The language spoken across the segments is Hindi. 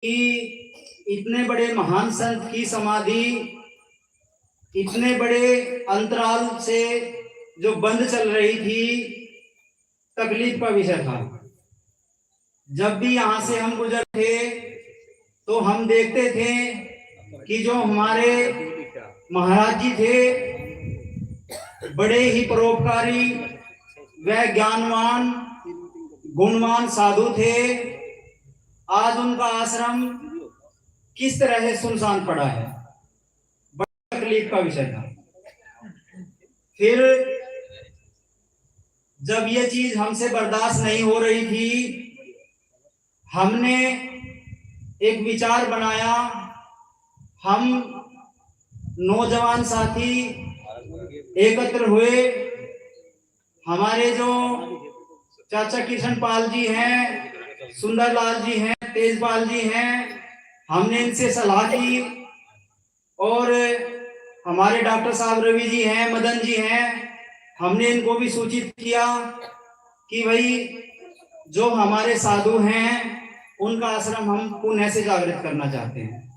कि इतने बड़े महान संत की समाधि इतने बड़े अंतराल से जो बंद चल रही थी, तकलीफ का विषय था। जब भी यहाँ से हम गुजरते थे तो हम देखते थे कि जो हमारे महाराज जी थे, बड़े ही परोपकारी व ज्ञानवान गुणवान साधु थे। आज उनका आश्रम किस तरह से सुनसान पड़ा है, बड़ी तकलीफ का विषय था। फिर जब ये चीज हमसे बर्दाश्त नहीं हो रही थी, हमने एक विचार बनाया। हम नौजवान साथी एकत्र हुए। हमारे जो चाचा किशन पाल जी हैं, सुंदरलाल जी हैं, तेजपाल जी हैं, हमने इनसे सलाह की। और हमारे डॉक्टर साहब रवि जी हैं, मदन जी हैं, हमने इनको भी सूचित किया कि भाई जो हमारे साधु हैं उनका आश्रम हम पुनः से जागृत करना चाहते हैं।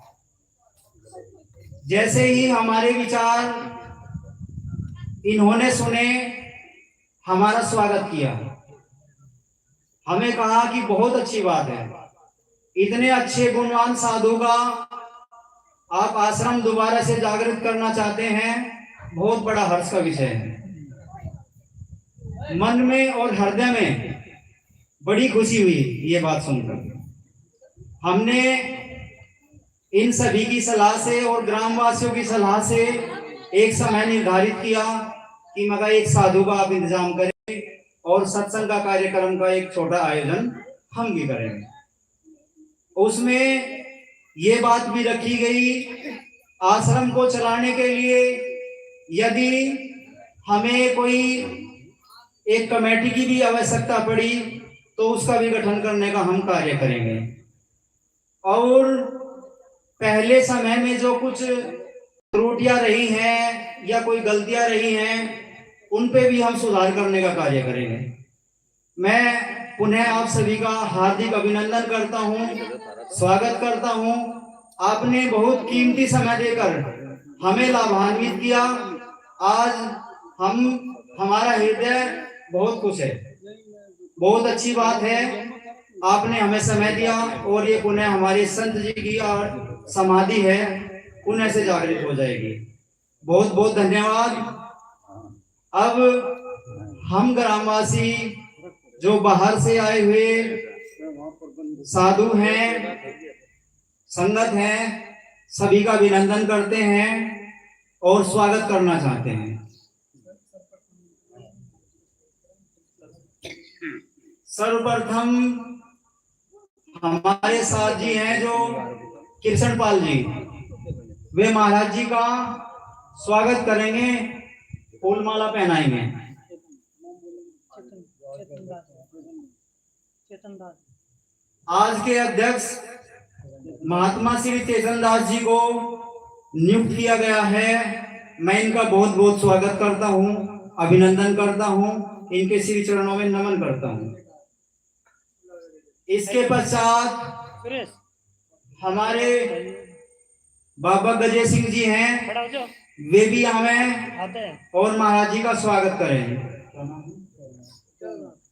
जैसे ही हमारे विचार इन्होंने सुने, हमारा स्वागत किया। हमें कहा कि बहुत अच्छी बात है, इतने अच्छे गुणवान साधु का आप आश्रम दोबारा से जागृत करना चाहते हैं, बहुत बड़ा हर्ष का विषय है। मन में और हृदय में बड़ी खुशी हुई ये बात सुनकर। हमने इन सभी की सलाह से और ग्रामवासियों की सलाह से एक समय निर्धारित किया कि मगर एक साधु का आप इंतजाम करें और सत्संग का कार्यक्रम का एक छोटा आयोजन हम भी करेंगे। उसमें ये बात भी रखी गई, आश्रम को चलाने के लिए यदि हमें कोई एक कमेटी की भी आवश्यकता पड़ी तो उसका भी गठन करने का हम कार्य करेंगे। और पहले समय में जो कुछ त्रुटियां रही हैं या कोई गलतियां रही हैं, उन पे भी हम सुधार करने का कार्य करेंगे। मैं पुनः आप सभी का हार्दिक अभिनंदन करता हूं, स्वागत करता हूं। आपने बहुत कीमती समय देकर हमें लाभान्वित किया। आज हमारा हृदय बहुत खुश है। बहुत अच्छी बात है, आपने हमें समय दिया और ये पुनः हमारे संत जी की और समाधि है, पुनः से जागृत हो जाएगी। बहुत बहुत धन्यवाद। अब हम ग्रामवासी जो बाहर से आए हुए साधु हैं, संगत हैं, सभी का अभिनंदन करते हैं और स्वागत करना चाहते हैं। सर्वप्रथम हमारे साथ जी हैं जो किशन पाल जी, वे महाराज जी का स्वागत करेंगे, फूलमाला पहनाएंगे। आज के अध्यक्ष महात्मा श्री चेतन दास जी को नियुक्त किया गया है। मैं इनका बहुत बहुत स्वागत करता हूं, अभिनंदन करता हूं, इनके श्री चरणों में नमन करता हूं। इसके पश्चात हमारे बाबा गजय सिंह जी हैं, वे भी हमें और महाराज जी का स्वागत करें।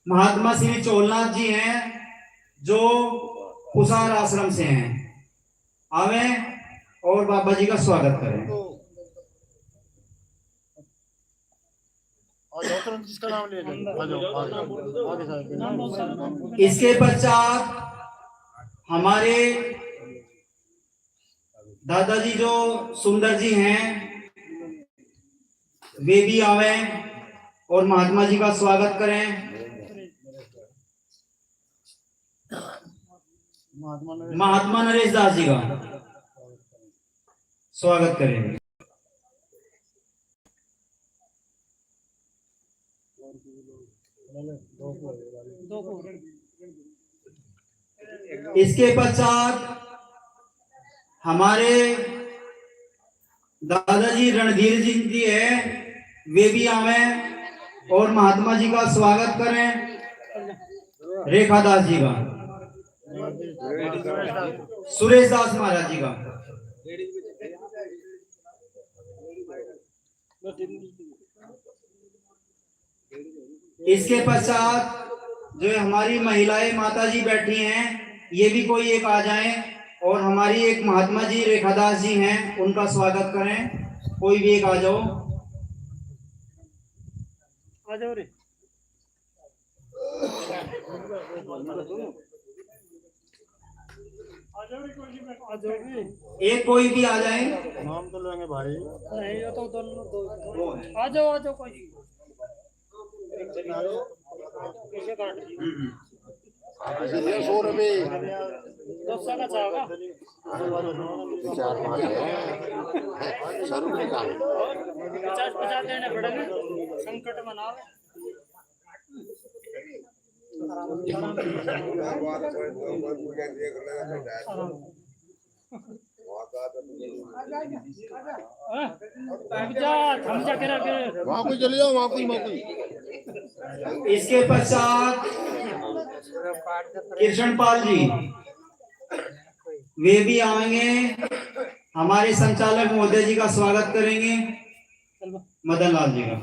महात्मा श्री चोलनाथ जी हैं जो कुसार आश्रम से हैं, हमें और बाबा जी का स्वागत करें। जिसका नाम ले इसके पश्चात हमारे दादाजी जो सुंदर जी हैं, वे भी आवे और महात्मा जी का स्वागत करें। महात्मा नरेश दास जी का स्वागत करेंगे। इसके पश्चात हमारे दादाजी रणधीर जी है, वे भी आवे और महात्मा जी का स्वागत करें। रेखा दास जी का सुरेश दास महाराज जी का। इसके पश्चात जो हमारी महिलाएं माता जी बैठी हैं, ये भी कोई एक आ जाएं, और हमारी एक महात्मा जी रेखादास जी हैं, उनका स्वागत करें। कोई भी एक आ जाओ। आ जाओ रे। एक कोई भी आ जाए। नाम तो लेंगे भाई। नहीं ये तो दो आ जाओ कोई। कैसे काट दी? 100 रुपए 200 का चाहोगा? 4 माल है 100 रुपए का 50 देने पड़ेंगे। संकट मनाओ। वहाँ कोई चले जाओ, वहाँ कोई इसके पश्चात कृष्ण पाल जी वे भी आएंगे, हमारे संचालक महोदय जी का स्वागत करेंगे, मदन लाल जी का।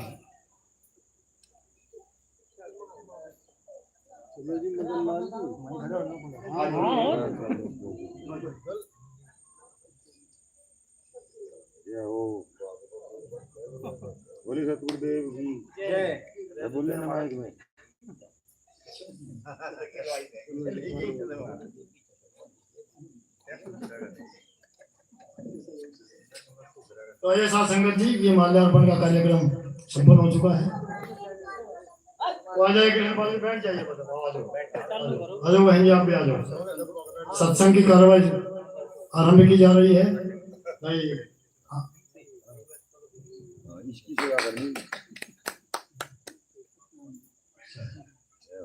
बोले सतगुरुदेव जी जय। बोले ना माइक में। तो ये साथ संगत जी, ये माल्यार्पण का कार्यक्रम संपन्न हो चुका है। तो आ जाइए कृष्ण पाल जी, बैठ जाइए। आ जाओ बहन जी, आप भी आ जाओ। सत्संग की कार्रवाई आरंभ की जा रही है भाई। इसकी सेवा करनी।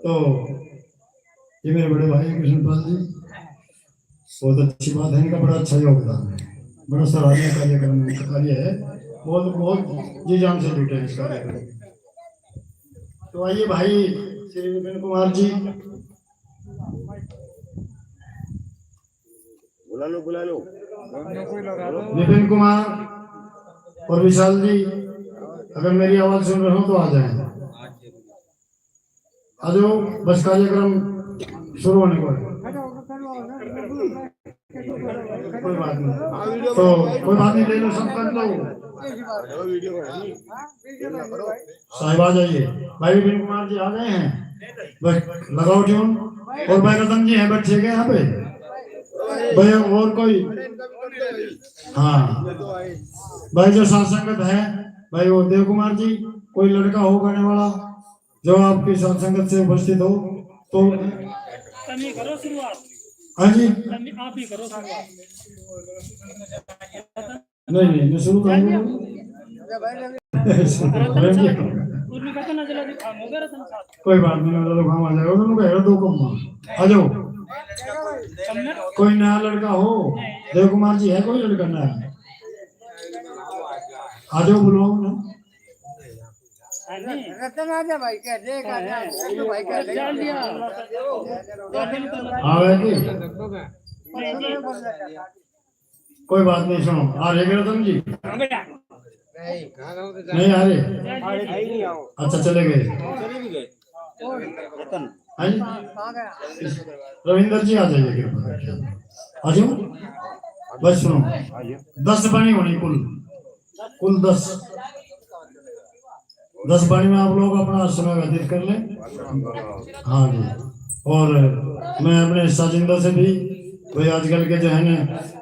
तो ये मेरे बड़े भाई कृष्ण पाल जी, बहुत अच्छी बात है, इनका बड़ा अच्छा योगदान है, बड़ा सराहनीय कार्यक्रम कार्य है, बहुत जी जान से जुटे इस कार्यक्रम। तो आइए भाई श्री विपिन कुमार जी, बुला लो। विपिन कुमार और विशाल जी, अगर मेरी आवाज सुन रहे हो तो आ जाएं। आ जाओ, बस कार्यक्रम शुरू होने को है। कोई बात नहीं, तो कोई बात नहीं, ले लो, सब कर लो। साहिब आ जाइए। भाई विपिन कुमार जी आ गए हैं, बस लगाओ ट्यून। और भाई रतन जी हैं बैठे गए यहाँ पे भाई, और कोई? हाँ भाई, जो सत्संगत है भाई, वो देव कुमार जी, कोई लड़का हो गाने वाला जो आपकी सत्संगत से उपस्थित हो तो करो शुरुआत। हाँ जी, आप ही करो शुरुआत। नहीं मैं शुरू करूँगा। कोई बात नहीं, मतलब काम आ जाएगा, उन्होंने 2 कम आ जाओ। कोई नया लड़का हो, देव कुमार जी है कोई लड़का नया? आ जाओ, बुलाओ ना। रतन आजा भाई, कह दे भाई, कह दे कोई बात नहीं, सुनो आ रहे रतन जी? नहीं आ रहे? अच्छा, चले गए। रविंदर जी आ जाइए, आ जाओ। बस सुनो, 10 पानी होनी, कुल 10 पानी में आप लोग अपना समय व्यतीत कर लें। हाँ जी, और मैं अपने साजिंदा से भी भाई, आजकल के जो है ना,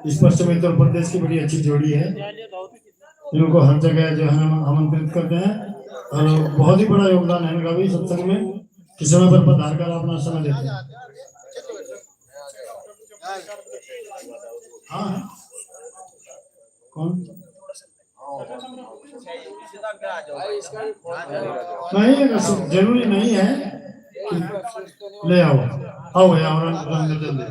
इस पश्चिमी उत्तर प्रदेश की बड़ी अच्छी जोड़ी है, इनको हर जगह जो है ना आमंत्रित करते हैं, और बहुत ही बड़ा योगदान है इनका भी सत्संग में, कि समय पर पधार कर अपना समय देते हैं। हाँ कौन? नहीं, जरूरी नहीं है, ले आओ यार, जल्दी।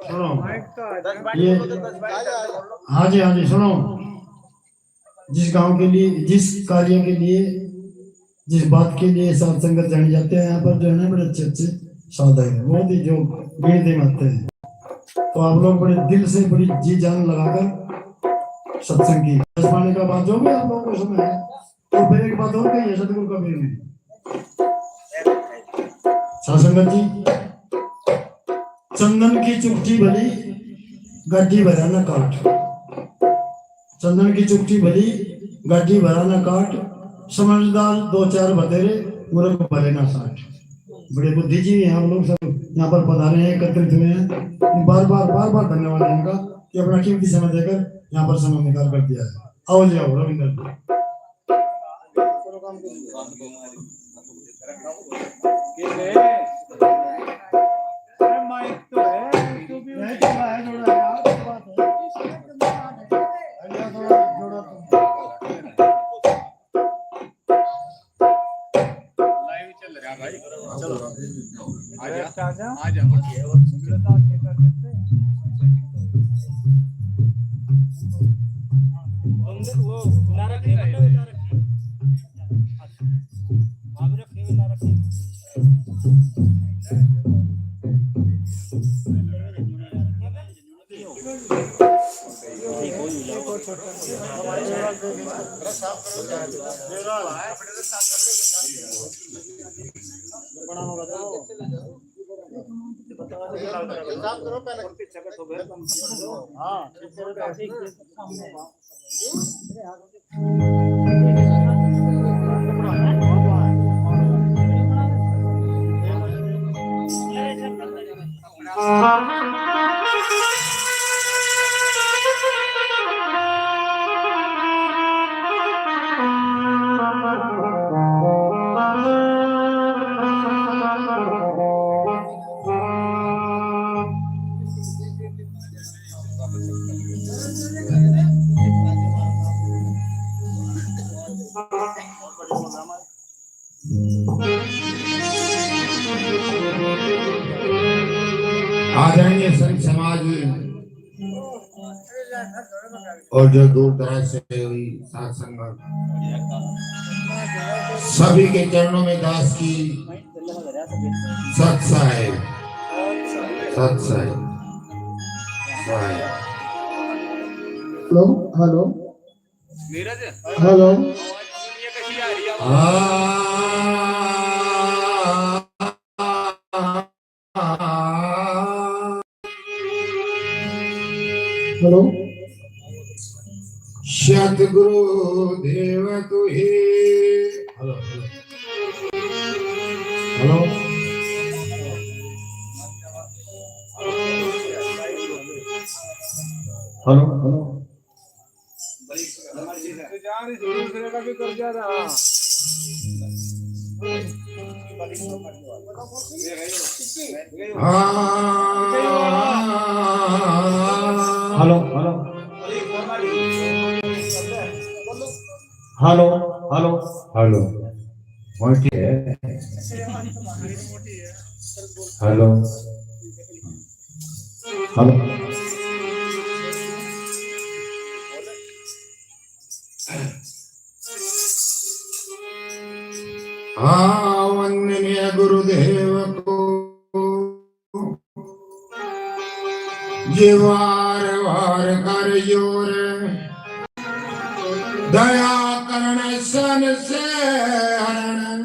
सुनो ये, हाँ जी सुनो, जिस गांव के लिए, जिस कार्य के लिए, जिस बात के लिए साध संगत जाने जाते हैं, यहाँ पर जो है ना बड़े अच्छे अच्छे साधक है, बहुत ही जो गिनती में आते हैं। तो आप लोग बड़े दिल से बड़ी जी जान लगाकर सत्संग की। 10 पाने का बात जो भी आप लोगों को समय है, तो फिर एक बात और कही है सतगुरु कबीर ने, साध संगत जी, चंदन की चुपटी भली गाड़ी भरा न काट, चंदन की चुपटी भली गाड़ी भरा न काट, समझदार 2-4 बतेरे मूर्ख भले ना साठ। बड़े बुद्धिजीवी हैं हम लोग, सब यहाँ पर पधारे हैं, एकत्रित हुए हैं। बार बार धन्यवाद है इनका कि अपना कीमती समय देकर यहाँ पर समय निकाल कर दिया है। आओ जी, आओ रविंदर जी। आदरणीय संत समाज और जो दूर दराज से हुई साथ संगत, सभी के चरणों में दास की सत साहेब, सत साहेब, हेलो हेलो हेलो, हेलो, सतगुरु देव तुहे, hello hello, hello hello, hello hello hello hello मोटी है, हेलो हेलो, वंदनीय गुरुदेव को ये वार वार कर योर दया करण सन से हरण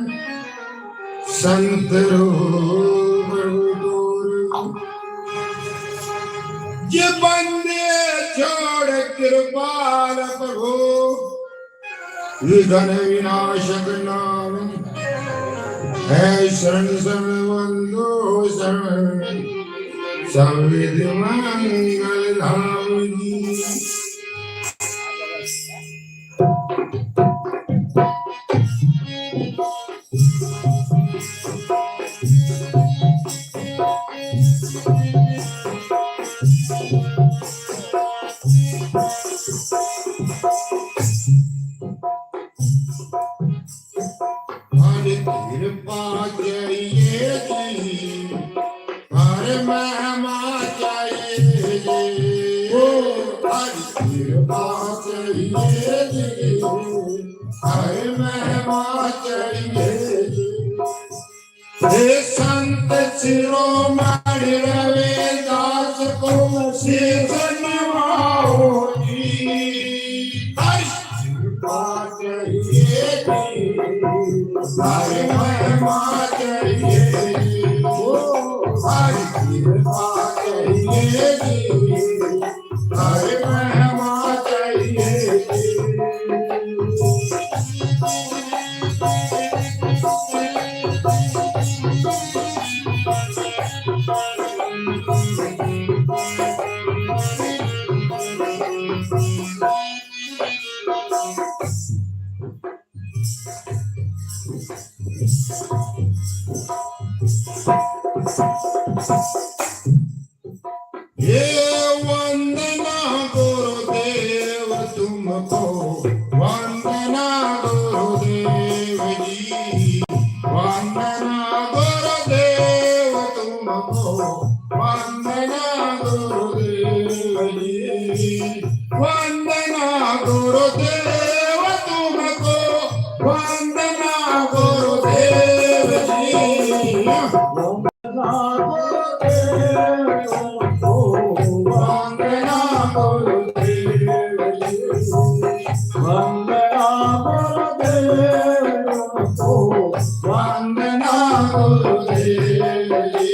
संत रूप ये बंदे छोड़ कृपाल प्रभु विघ्न विनाशक नाम है शरण सर्वबंधु शरण संविधि मंगल धाम जी। कृपा चाहिए जी, हर महिमा चाहिए जी, हर कृपा चाहिए। चाहिए जी, हरे महिमा चाहिए जी। हे संत शिरोमणि रविदास को शीश नवाओ जी, कृपा चाहिए जी, हरे महिमा चाहिए जी, हरे कृपा चाहिए जी, हरे महिमा चाहिए जी। ये वंदना गुरुदेव तुमको, वंदना गुरुदेव जी, वंदना गुरुदेव तुमको, वंदना गुरुदेव जी, वंदना गुरुदेव तुमको, वंदना गुरुदेव जी, वंदना वंदना गुरुदेव तुमको, वंदना गुरुदेव जी,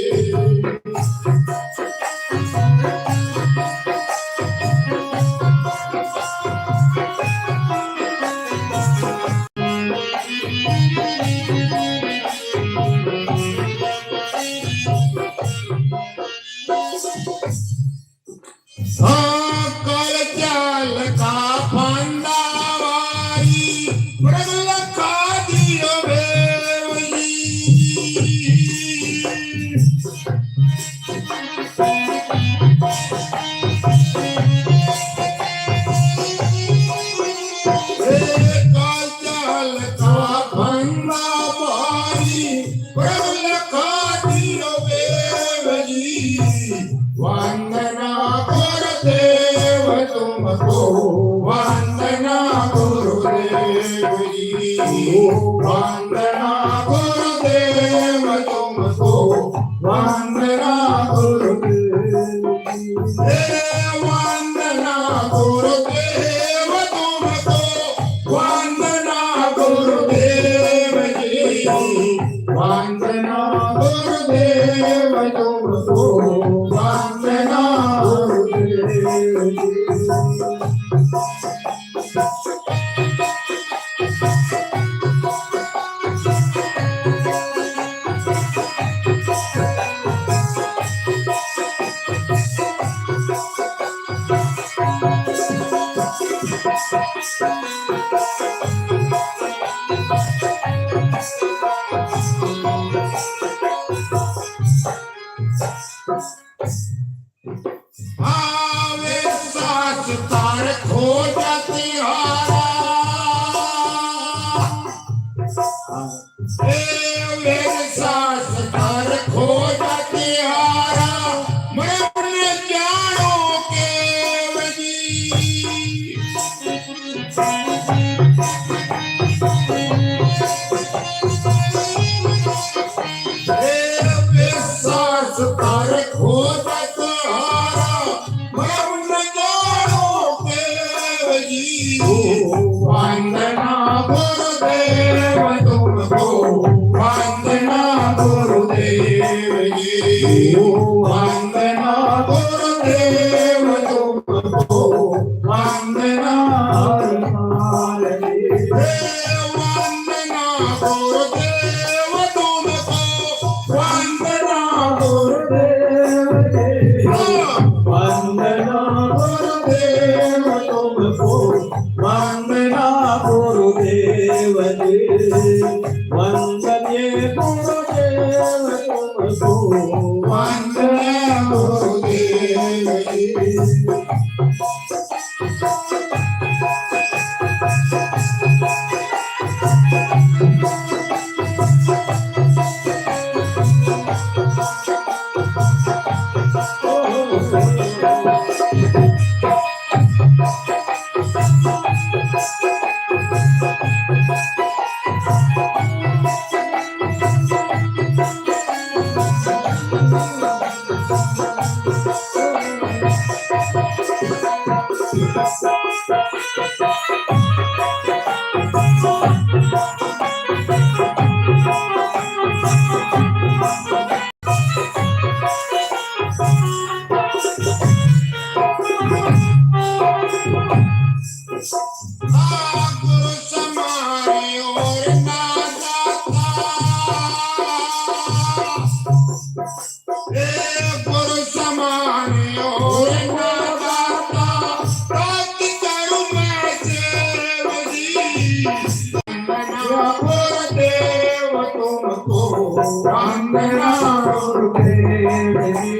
वंदना गुरुदेव तुमको, वंदना गुरुदेव जी, वंदना गुरुदेव तुमको, वंदना गुरुदेव जी, वंदना गुरुदेव तुमको, वंदना गुरुदेव जी। आवे सास तार खो जाती हारा, मेरे सास तार खो जाती हारा, मैं अपने जानो के वजी, मेरे सास तार खो जाती हारा, मैं अपने जानो के वजी, वंदना गुरुदेव तुमको, वंदना गुरुदेव जी, वंदना गुरुदेव तुमको, वंदना वंदना गुरुदेव तुमको, वंदना गुरुदेव जी, वंदना गुरुदेव तुमको, वंदना गुरुदेव जी, वंदनीय गुरुदेव तुमको, वंदना गुरुदेव जी। तुमको वंदना गुरुदेव जी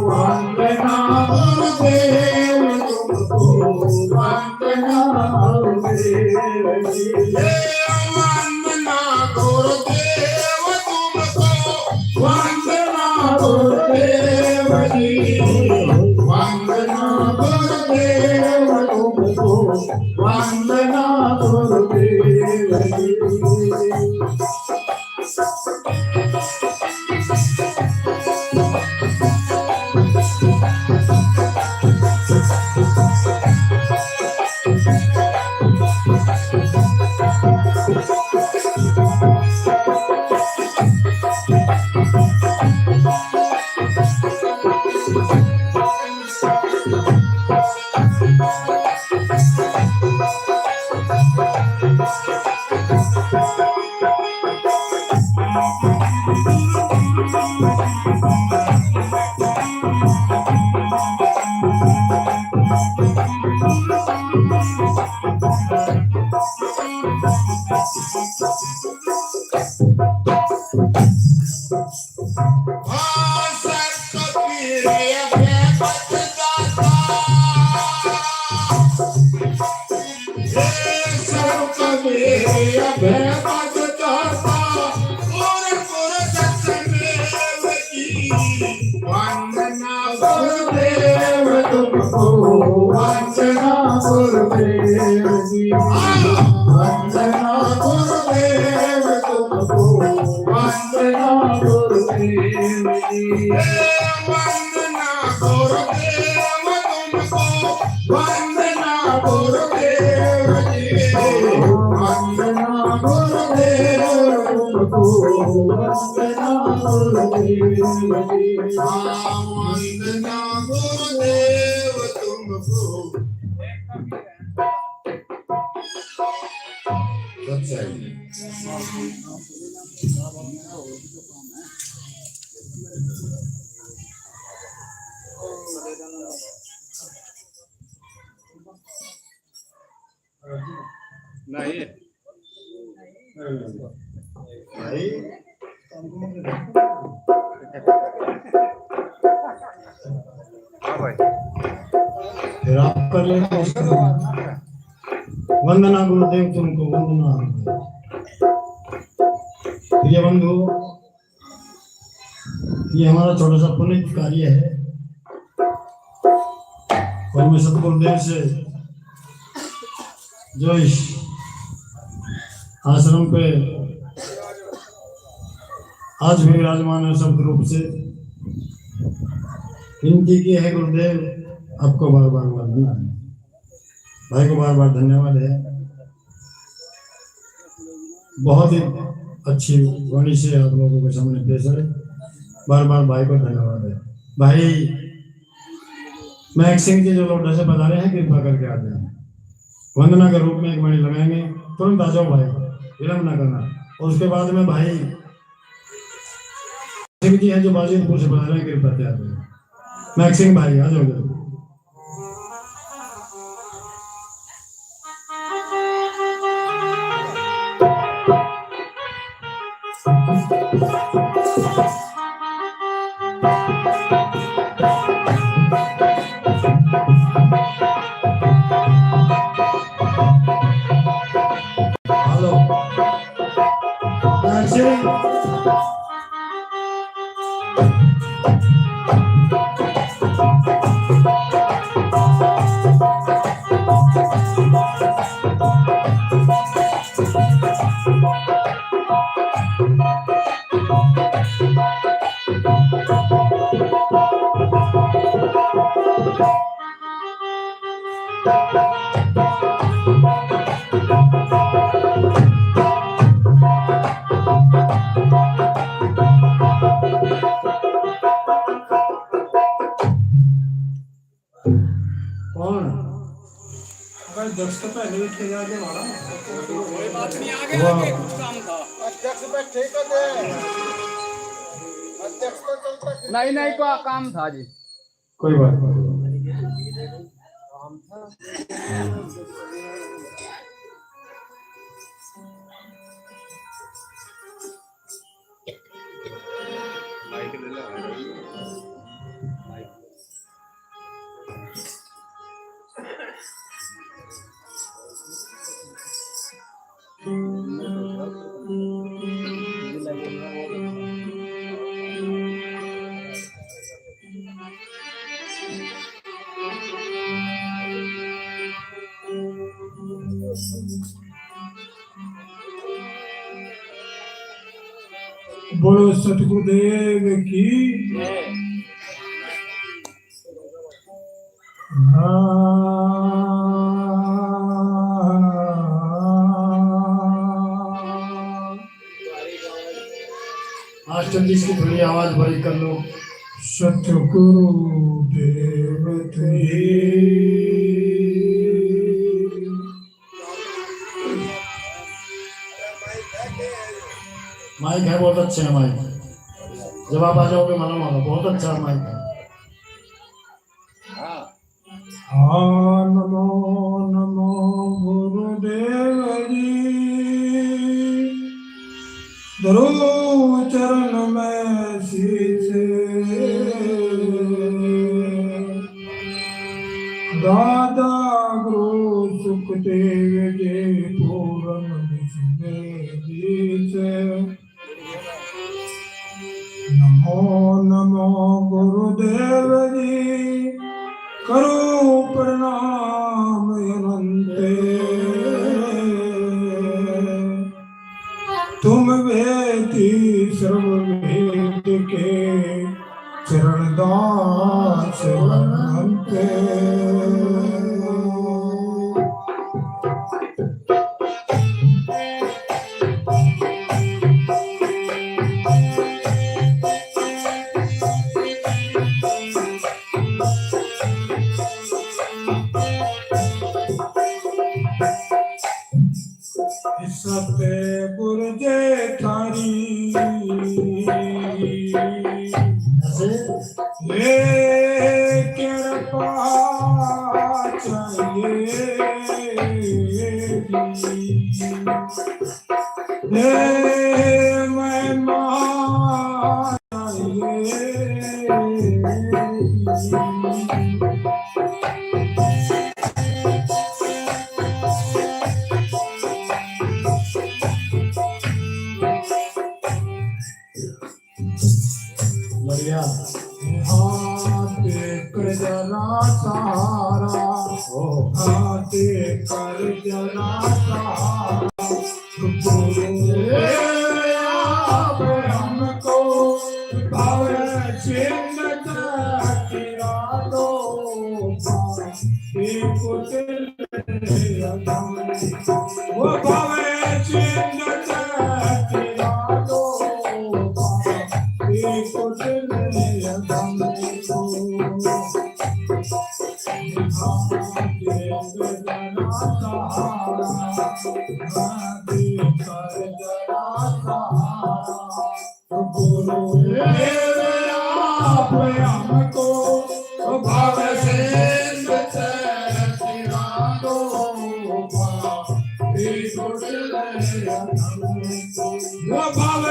वंदना गुरुदेव तुमको वंदना गुरुदेव जी वंदना गुरुदेव तुमको वंदना गुरुदेव जी वंदना गुरुदेव तुमको वंदना गुरुदेव जी वंदना गुरुदेव तुमको वंदना गुरुदेव जी वंदना गुरुदेव तुमको वंदना गुरुदेव जी वंदना गुरुदेव तुमको वंदना गुरुदेव जी वंदना गुरुदेव तुमको वंदना गुरुदेव जी वंदना गुरुदेव तुमको नहीं भाई हाँ भाई फिर आप कर लेना वंदना गुरुदेव तुमको वंदना प्रिय बंधु ये हमारा छोटा सा पुनीत कार्य है और मैं सतगुरुदेव से जो इस आश्रम पे आज भी विराजमान है शब्द रूप से विनती की है गुरुदेव आपको बार बार वंदना है भाई को बार बार धन्यवाद है बहुत ही अच्छी वाणी से आप लोगों के सामने पेश है बार बार भाई को धन्यवाद है भाई महक सिंह जी जो लोटा से बता रहे हैं कृपा करके आ जाए वंदना के रूप में एक वाणी लगाएंगे तुरंत आ जाओ भाई विलंब ना करना और उसके बाद में भाई सिंह जी हैं जो बाजीपुर से बता रहे हैं कृपा से आ जाए महक सिंह भाई आ जाओ हेलो महक सिंह कौन दस तो पहले भी थे जाके हमारा कोई बात नहीं आगे आगे कुछ काम था अध्यक्ष पे ठीक है अध्यक्ष तो चलता नहीं नहीं को काम था जी कोई बात नहीं बोलो सतगुरुदेव की। मास्टर जी इसकी थोड़ी आवाज बड़ी कर लो। सतगुरुदेव माइक है, बहुत अच्छे है माइक। जब आप आ जाओगे मालूम होगा, बहुत अच्छा माइक है। हाँ नमो नमो गुरुदेव जी, धरो चरण में शीश, दादा गुरु सुखदेव जी पूरन विश्वेश। नमो नमो गुरुदेव जी, करो प्रणाम अनंते, तुम वेदी सर्ववेद के चरणदास अनंते। सत्य गुरु जे थारी ये कृपा चाहिए, ये महिमा बढ़िया। हाथ कर जरा सहारा, हाथ कर जरा सहारा, आप हमको भव चिन्ह गिरा दो, वो भव चिन्ह गिरा दो, हमको भाव से वो भाव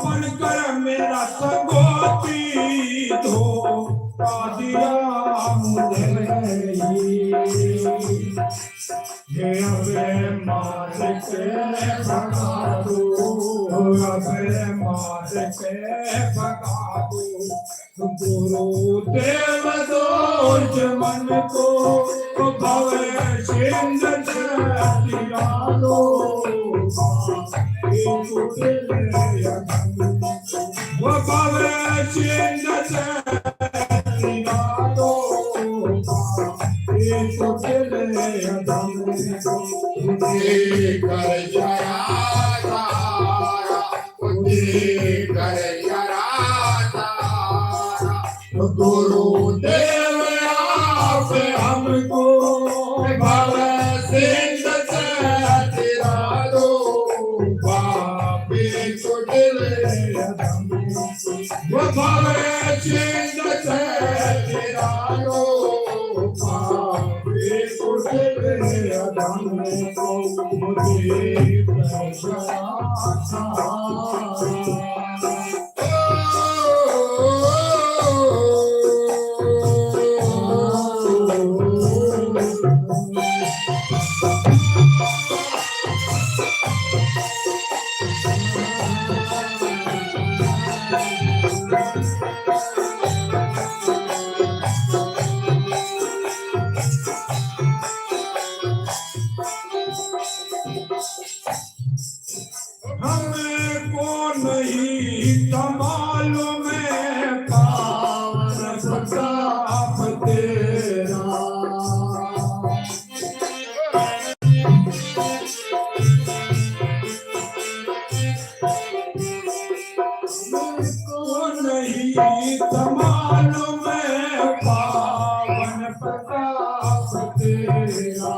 बनकर मेरा संगोती धोखा दिया मुझे, ये अबे मार के भगा दो, अबे मार के भगा दो, गुरुदेव दोष मन को भव सिंध गिरा दो, वो भव सिंध गिरा दो, कर जरा गुरुदेव आप हमको कुटिल अधम को मुझे पैसा हमको नहीं मालूम है पावन प्रताप तेरा हमको नहीं मालूम है पावन प्रताप तेरा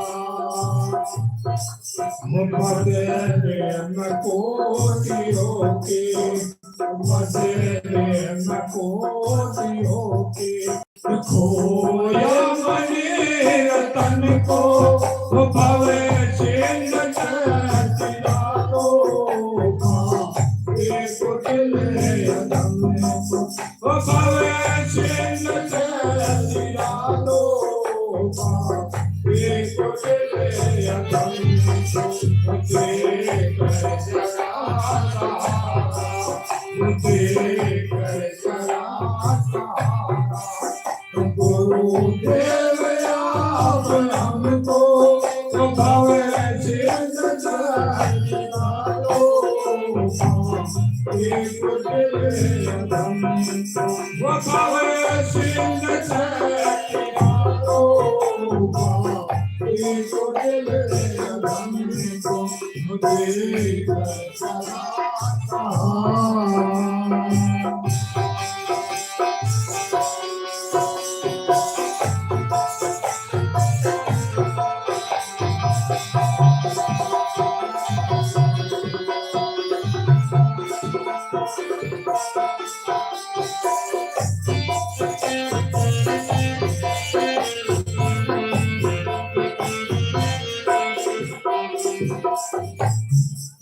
मदन कोटियों के मदन कोटियों के खोया मने रतन को भवे सिंह चिरा दो एक कुटिल अधम को भवे सिंह चिरा दो एक कुटिल अधम गुरुदेव आप हमको भवे सिंह चिरा दो एक कुटिल अधम को भवे सिंह चिरा दो एक कुटिल अधम को मुझे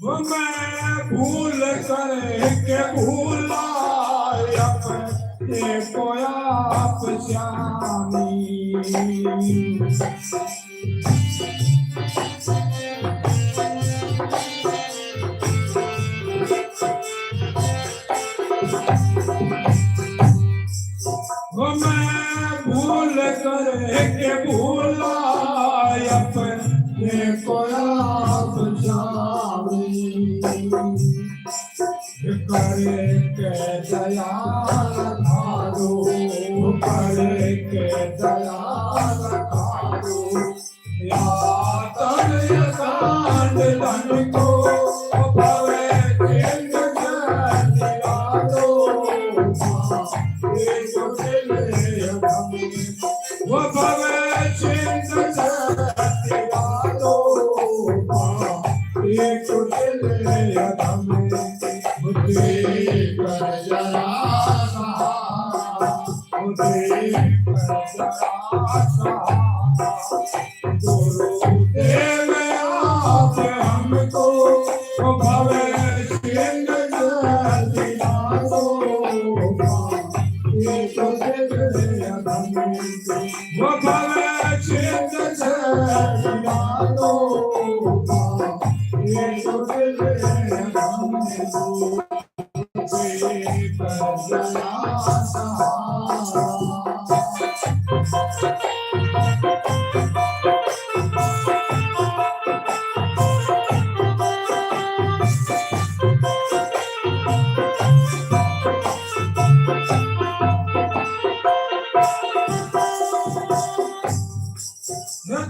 मैं भूल करके भूला अपने को आप श्यामी मैं भूल करके भूला अपने को आप श्यामी करे के दया धारो करे के दया धारो या तन कांड धन को भवे सिंह चिरा दो एक कुटिल अधम वो भवे सिंह चिरा दो एक कुटिल अधम मुझे कर जरा मुझे कर जरा गुरुदेव आप हमको भवे सिंह चिरा दो एक कुटिल अधम वो भवे सिंह चिरा दो एक कुटिल अधम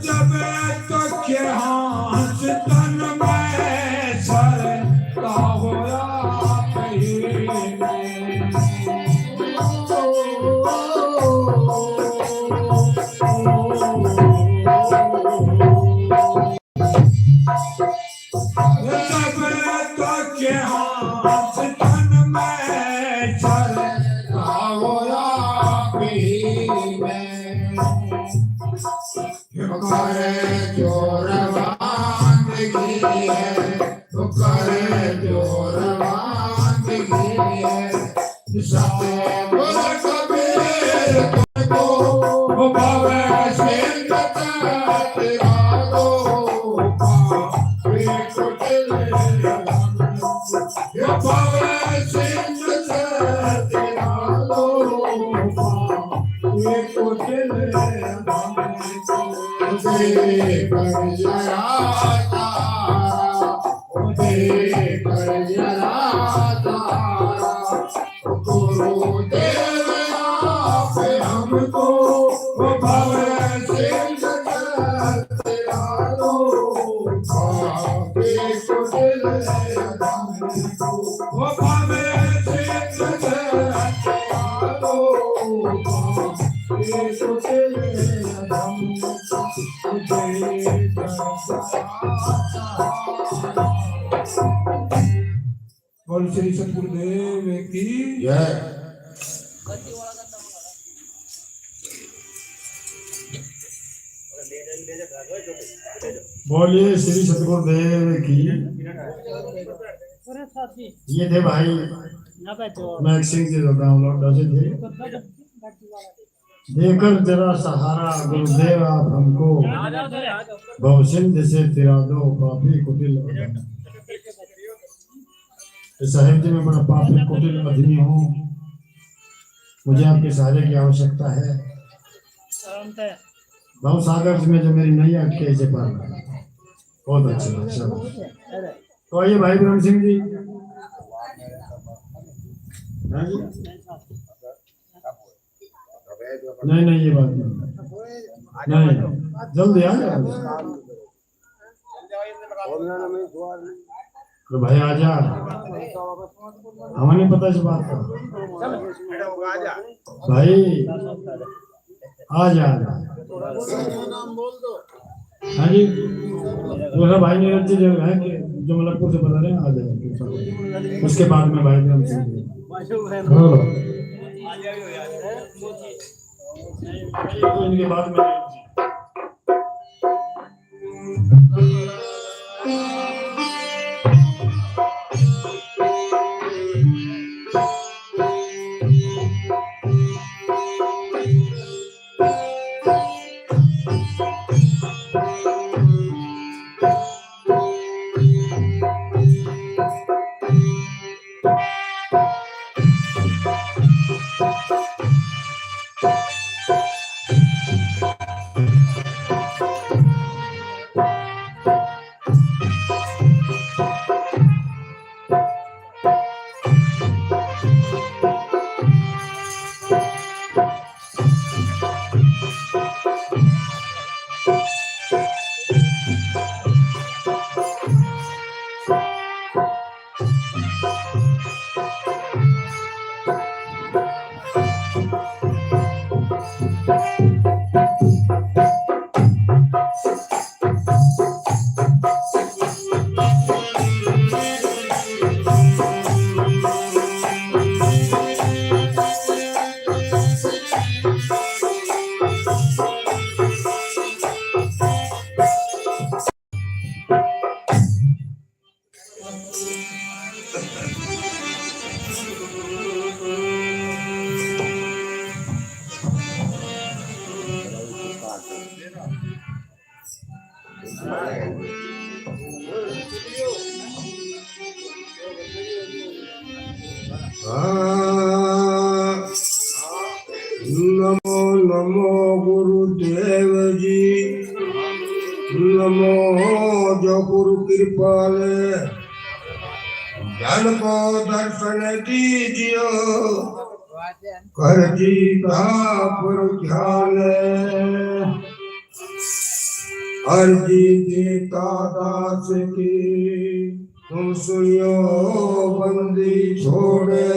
जब तक के हाथ तन में सर का होया करे चोरवानगी है तो करे चोरवानगी है सतगुर कबीर तुमको भव सिंह तेरा दो पापी कुटिल भव सिंह तेरा दो पापी कुटिल कर जरा तारा गुरुदेव आप हमको भव सिंह तेरा दो पापी कुटिल भव सिंह तेरा दो पापी कुटिल बोल श्री सतगुरुदेव की जय। बोलिए श्री सतगुरुदेव की। ये थे भाई मैं सिंह जी डाउनलोड से थे। देकर जरा सहारा गुरुदेव आप हमको भवसिंध से तिरा दो पापी कुटिल। साहिब जी में बड़ा पापी कुटिल आदमी हूँ, मुझे आपके सहारे की आवश्यकता है। भाव सागर में जो मेरी नैया कैसे पार बहुत अच्छा। तो आइए भाई ब्रह्म सिंह जी। हाँ जी? नहीं ये बात नहीं, जल्दी आ जाओ तो भाई आ जा, हमें नहीं पता इस बात का भाई। आ जा हाँ जी। दूसरा भाई नीरज जो है कि जो मलकपुर से बता रहे हैं आ जाए, उसके बाद में भाई ब्रह्म सिंह जी। इनके बाद में नमो नमो गुरुदेव जी, नमो जो गुरु कृपाले जन को दर्शन दीजियो, कर जीता पर ख्याल अर्जी देता दास की, तुम सुनियो बंदी छोड़े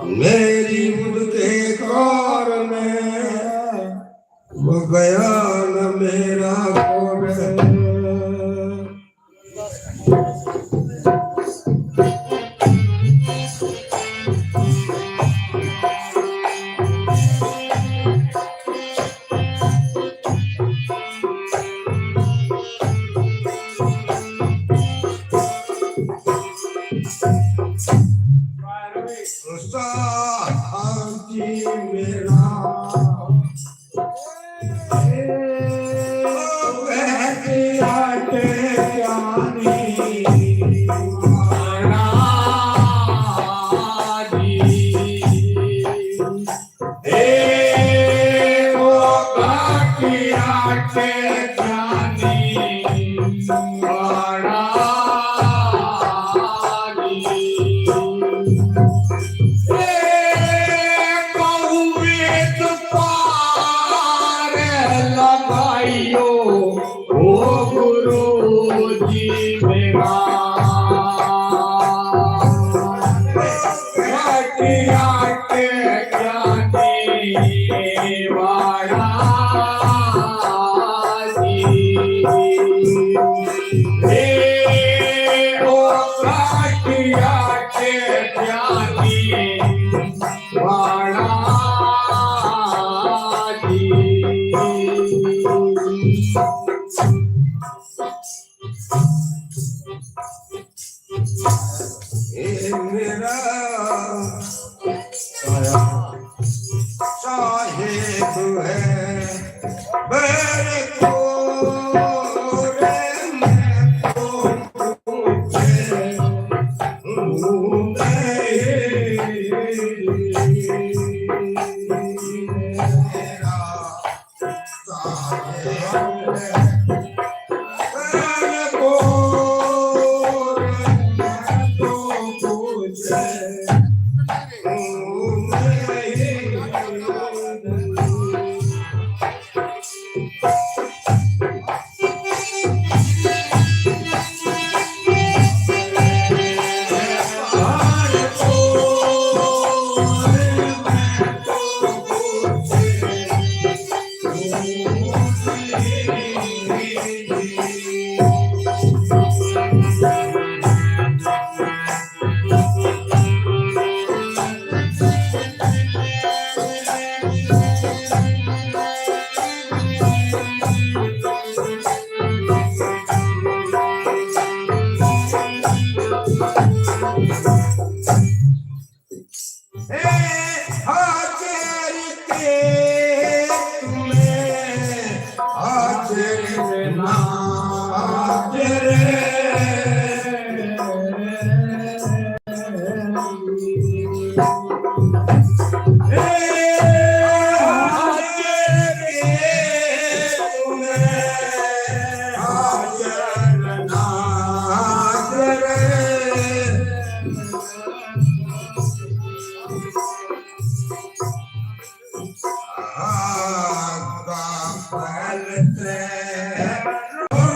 मेरी बुद्ध के कार में वो गया न मेरा कोड़े। गुरु जी मेरा मेरा साहेब है मेरे को रे मैं तो पूछे मेरा साहेब है मेरे को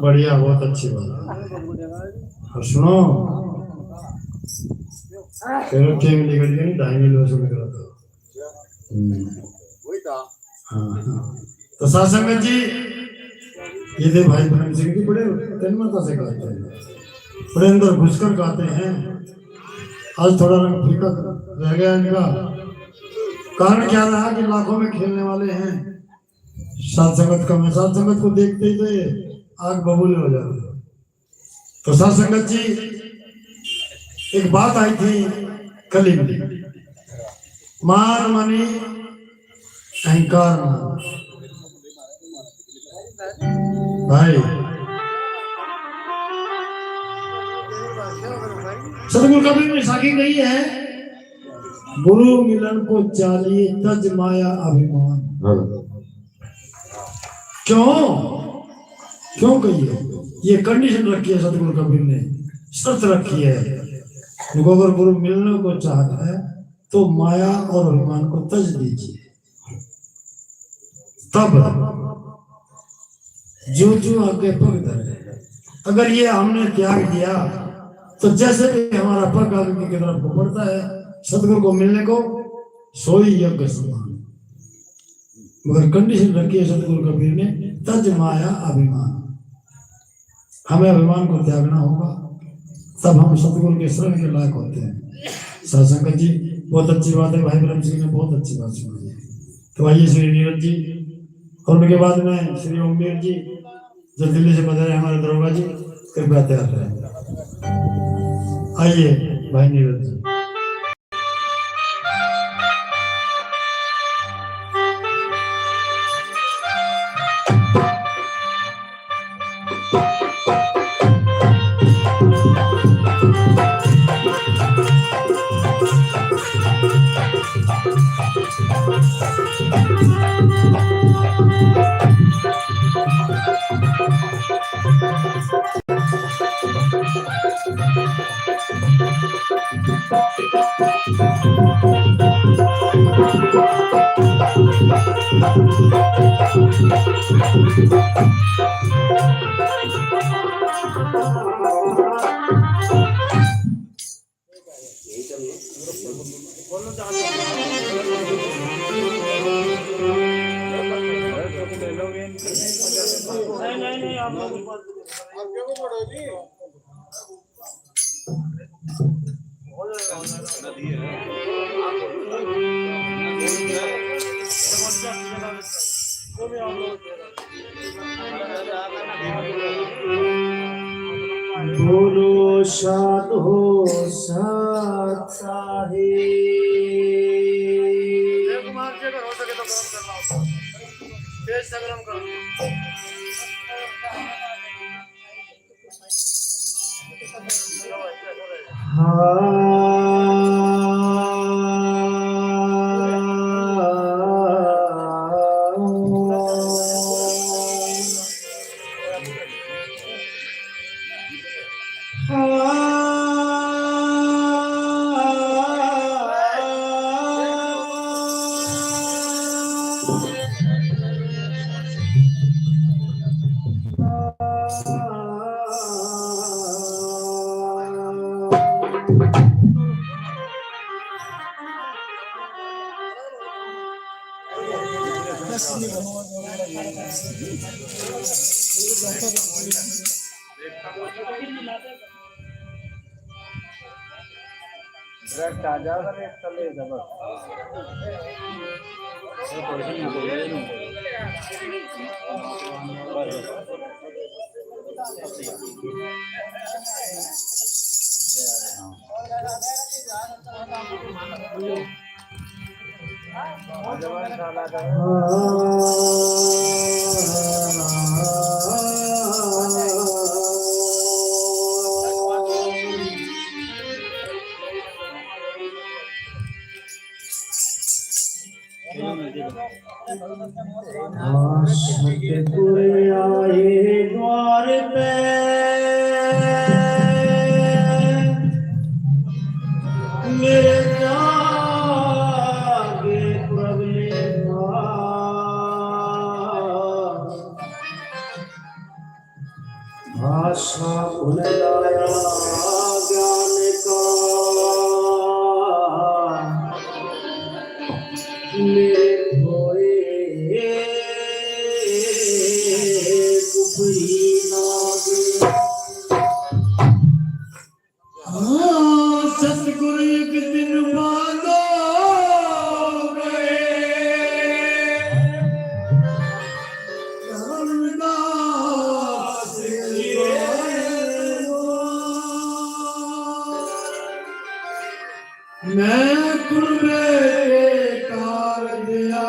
बढ़िया, बहुत अच्छी बात। और सुनो, फिर के निकल गई 2.5 किलो से निकला था। हाँ हाँ। तो सासंगत जी, ये दे भाई प्रेम सिंह जी बड़े तन्मयता से गाते हैं, बड़े अंदर घुसकर गाते हैं। आज थोड़ा रंग फीका रह गया इनका। कारण क्या रहा कि लाखों में खेलने वाले हैं, सात संगत कम है। सात संगत को देखते ही तो ये आग बबूले हो जाती है। तो सात संगत जी, एक बात आई थी कली में, मान मानी अहंकार मान। भाई सतगुरु कबीर में साखी गई है, गुरु मिलन को चाहिए तज माया अभिमान। क्यों कही है? ये कंडीशन रखी है सतगुरु कबीर ने, शर्त रखी है। देखो, अगर गुरु मिलने को चाहता है तो माया और अभिमान को तज दीजिए, तब जो आगे पग धरे। अगर ये हमने त्याग दिया तो जैसे भी हमारा पग आगे की तरफ को बढ़ता है, सतगुरु को मिलने को सोई यज्ञ समान। मगर कंडीशन रखी है सतगुरु कबीर ने, तज माया अभिमान। हमें अभिमान को त्यागना होगा, तब हम सतगुरु के शरण के लायक होते हैं। सासंगत जी, बहुत अच्छी बात है। भाई ब्रह्म सिंह ने बहुत अच्छी बात सुनाई है। तो आइए श्री नीरज जी, और उनके बाद में श्री ओमवीर जी, जो दिल्ली से पधारे हमारे दरोगा जी, कृपया तैयार रहें। आइए भाई नीरज जी। बोलो साध हो साथ साहिब। डायरेक्ट आ जाएगा रेट चले जबर जवान साला का सतपुर आए द्वार पे मेरे जागे प्रभु भाषा उनलाया ज्ञान का मेरे भोए कुपरी नागे सतगुरु एक दिन मांगो गए रामदास मैं कुर्बे कार दिया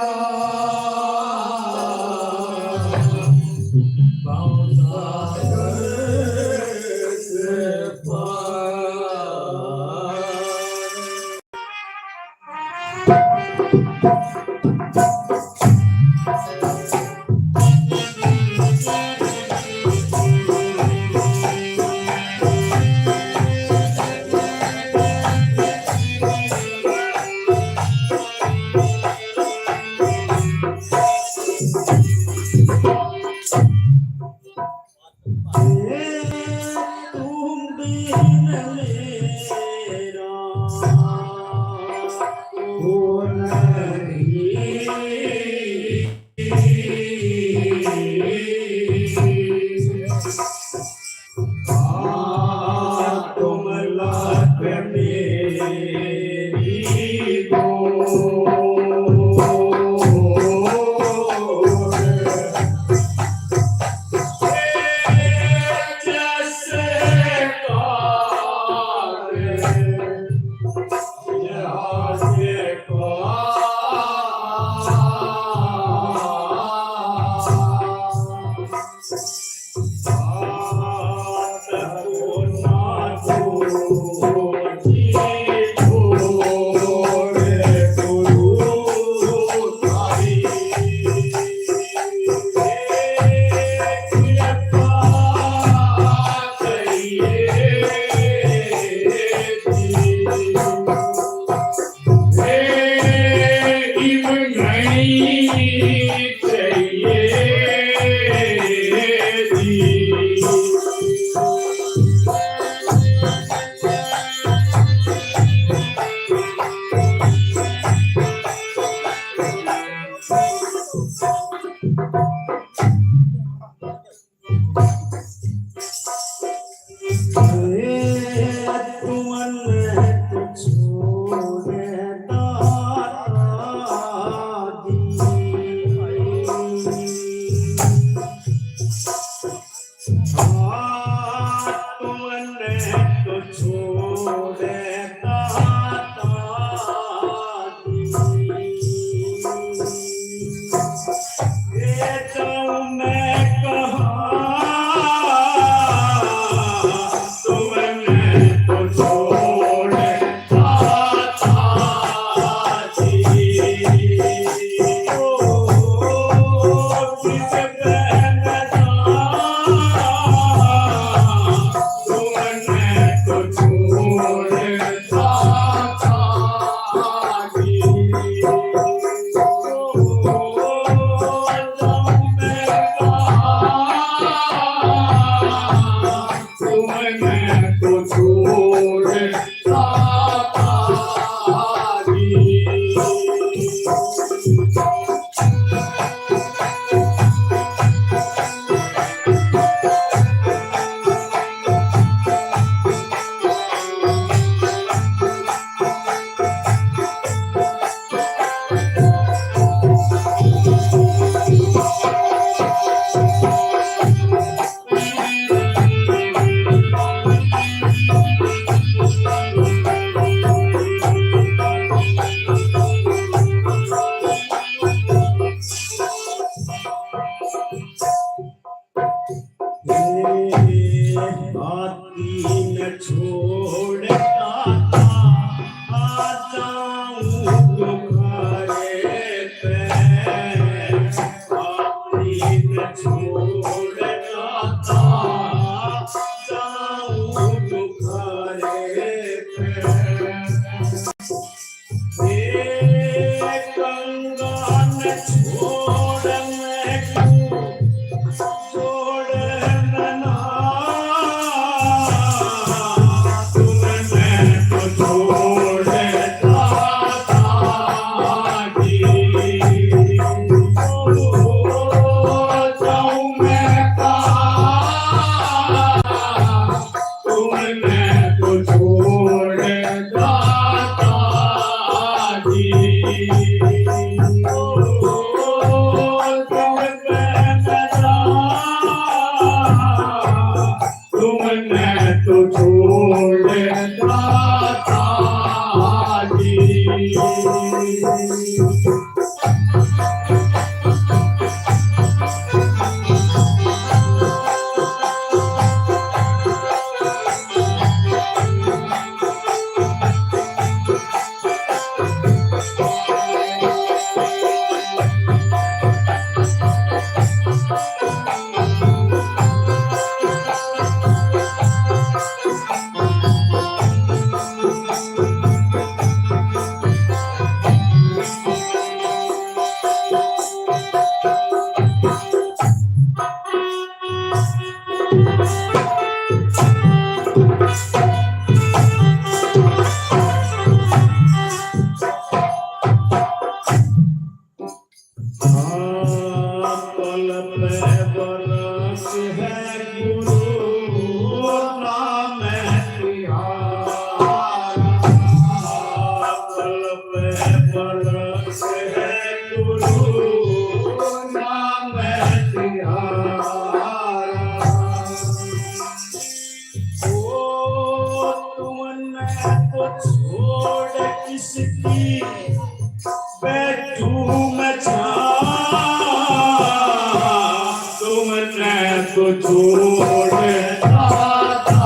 छोड़ दाता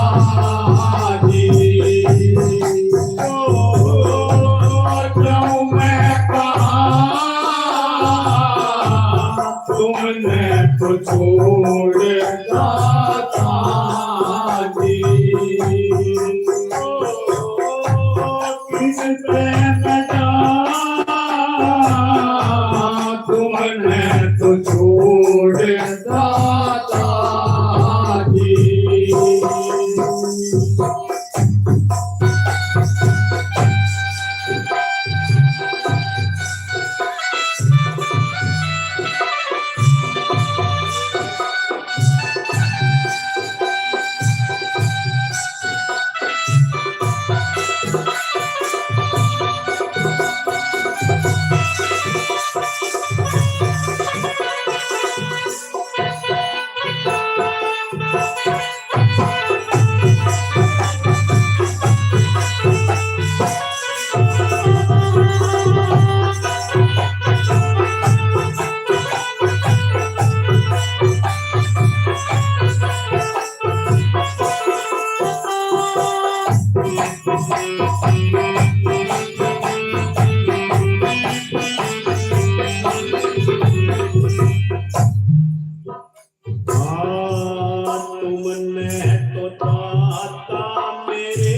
जी जाऊं मैं कहाँ तुमने तो छोड़ दाता जी किस पे बता तुमने तो छोड़ दाता जी तुमने तो दाता मेरे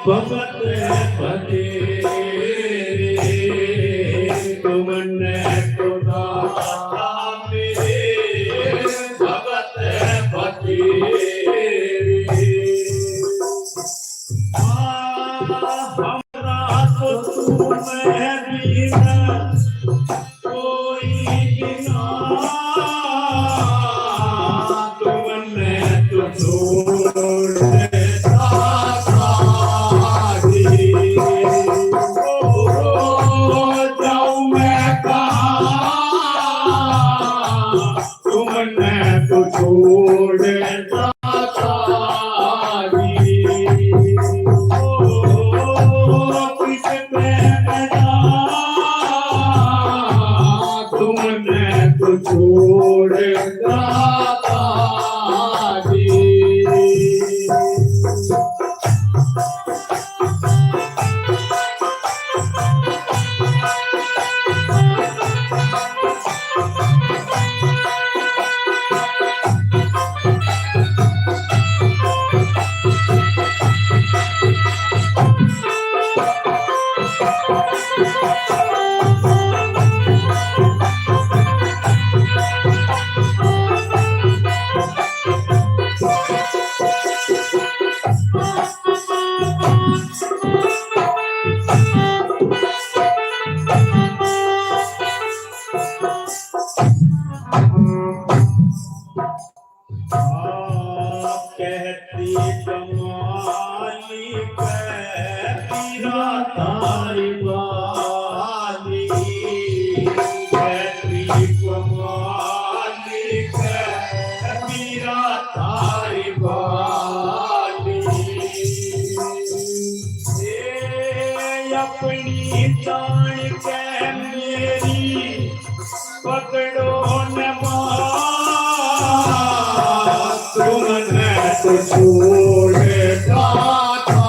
भगत पते तुमने तो दाता मेरे भगत पते हमरा तो तुम्हें बिना कोई बिना तुमने तो छोड़ दाता जी जाऊं मैं कहाँ तुमने तो छोड़ दाता जी किस पे बता तुमने तो छोड़ दाता जी कहती कमाली पीरा तारी वाली कहती कमाली पीरा तारी वाली अपनी जान के मेरी पकड़ो न तुमने तो छोड़ दाता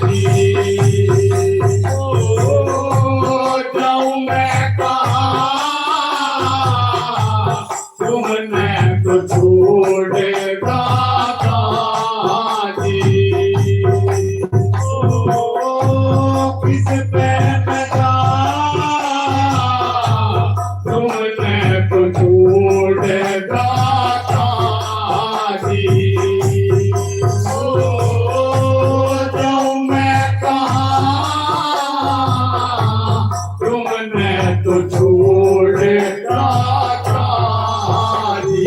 जी जाऊं मैं कहाँ तुमने तो छोड़ दाता जी किस पे बता तुमने तो छोड़ दाता जी जाऊं मैं कहाँ तुमने तो छोड़ दाता जी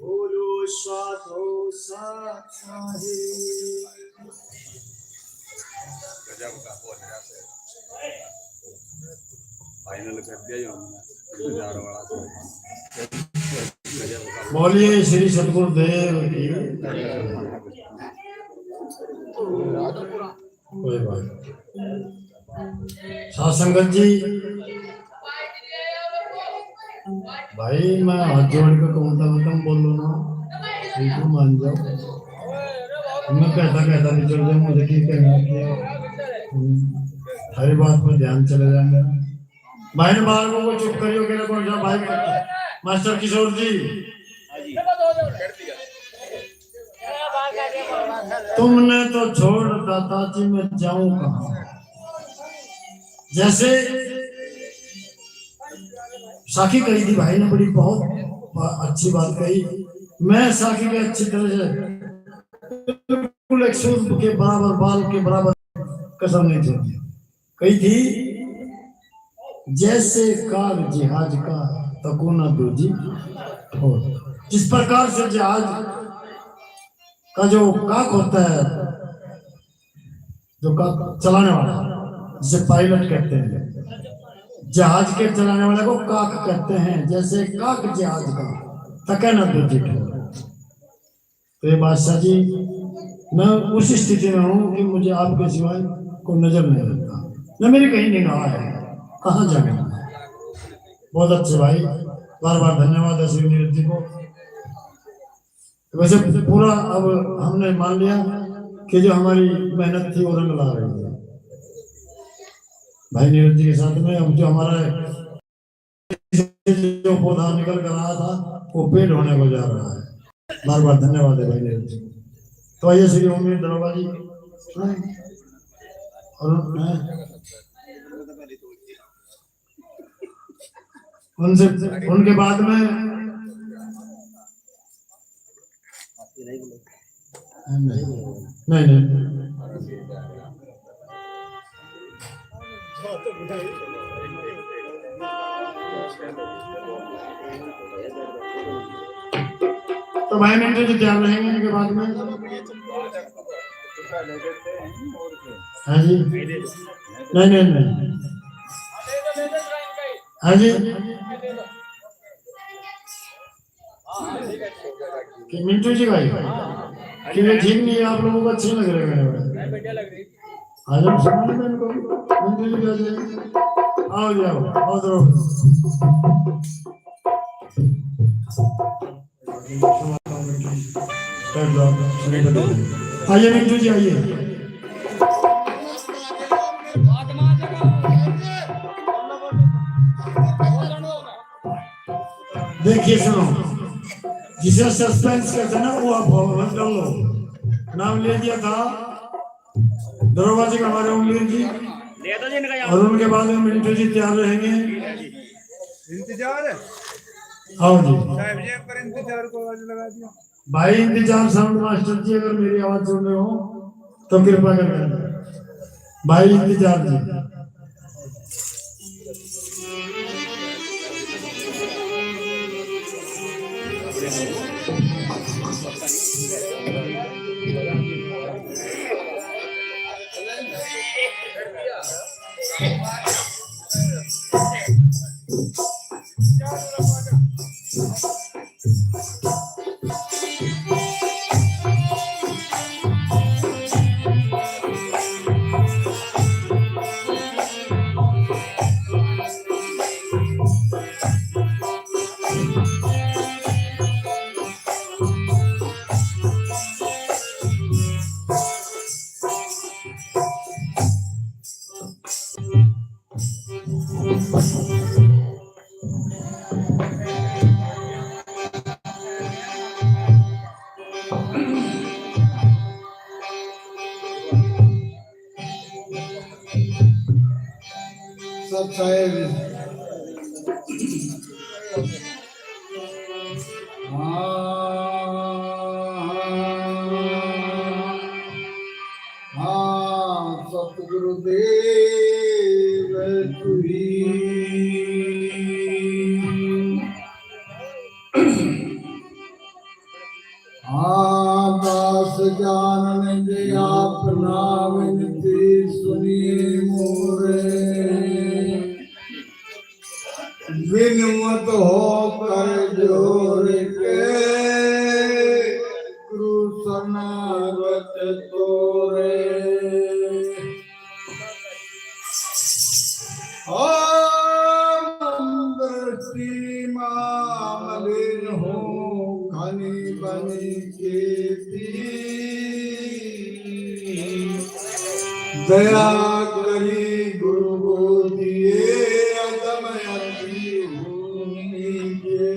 बोलो साधो साधे फाइनल कर दिया जो इंतजार वाला बोलिए श्री सतगुरुदेव की कोई बात सात संगत जी भाई मैं हाथ जोड़ के कहूँगा तुम बोलो ना, बिल्कुल मान जाओ। मैं कहता कहता भी चल जाऊँ, मुझे ठीक कहना कि हर बात पर ध्यान चले जाएंगे। भाई ने बालकों को चुप करियो के कौन सा भाई मास्टर किशोर जी, तुमने तो छोड़ दाता जी मैं जाऊं कहाँ। जैसे साखी कही थी भाई ने, बड़ी बहुत अच्छी बात कही। मैं साखी के अच्छी तरह से बिल्कुल एक सूद के बराबर, बाल के बराबर कसम नहीं छोड़ी। कही थी जैसे कार जहाज का तकुना दूजी हो, जिस प्रकार से जहाज का जो काक होता है, जो काक चलाने वाला, जिसे पायलट कहते हैं, जहाज के चलाने वाले को काक कहते हैं। जैसे काक जहाज का तकुना दूजी हो। तो ये बादशाह जी, मैं उस स्थिति में हूँ कि मुझे आपके सिवाय को नजर नहीं लगता, न मेरी कहीं निगाह है, कहाँ जाना है। बहुत अच्छे भाई, बार बार धन्यवाद है श्री नीरज जी को। वैसे पूरा अब हमने मान लिया कि जो हमारी मेहनत थी वो रंग ला रही है भाई नीरज जी के साथ में। अब जो हमारा जो पौधा निकल कर रहा था वो पेड़ होने को जा रहा है। बार बार धन्यवाद है भाई नीरज जी। तो आइए श्री उम्मीद दरोगा जी और उनसे, उनके बाद में नहीं तो भाई मिनट जी तैयार रहेंगे इनके बाद में। हाँ जी, नहीं हाँ जी, कि मिंटू जी भाई कि ये ठीक नहीं है, आप लोगों को अच्छी लग रही है। आज हम सुनिए मैं इनको, मिंटू जी क्या जाए, आओ जाओ आओ जरूर। आइए मिंटू जी आइए। देखिए सुनो, जिसे सस्पेंस कहते हैं ना वो आप कर लो। नाम ले दिया था दरोगा जी का हमारे उम्मीद जी, और उनके बाद में मिंटू जी तैयार रहेंगे। इंतजार है, आओ जी पर इंतजार को आवाज लगा दिया भाई। इंतजार साउंड मास्टर जी, अगर मेरी आवाज सुन रहे हो तो कृपा कर भाई इंतजार जी। सब साहेब हाँ सतगुरुदेव तुही हाँ दास जानन जे आपना विनती सुनिए मोरे विनमत हो कर जोर के कृष्णावत तोरे दृष्टि मा बनी बनी खेती दया करी गुरु को दिए अदम अति भूमि के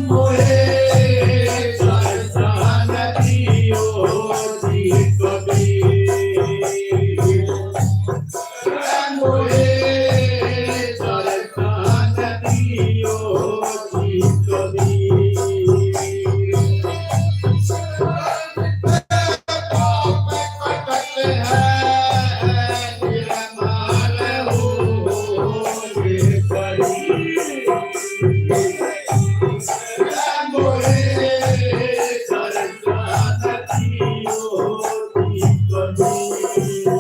मोहे सरसान दियो जी कबीर मोहे सरसान दियो जी कबीर पाप कटत है निर्मल हो ये कबीर मोहे सरसान दियो जी कबीर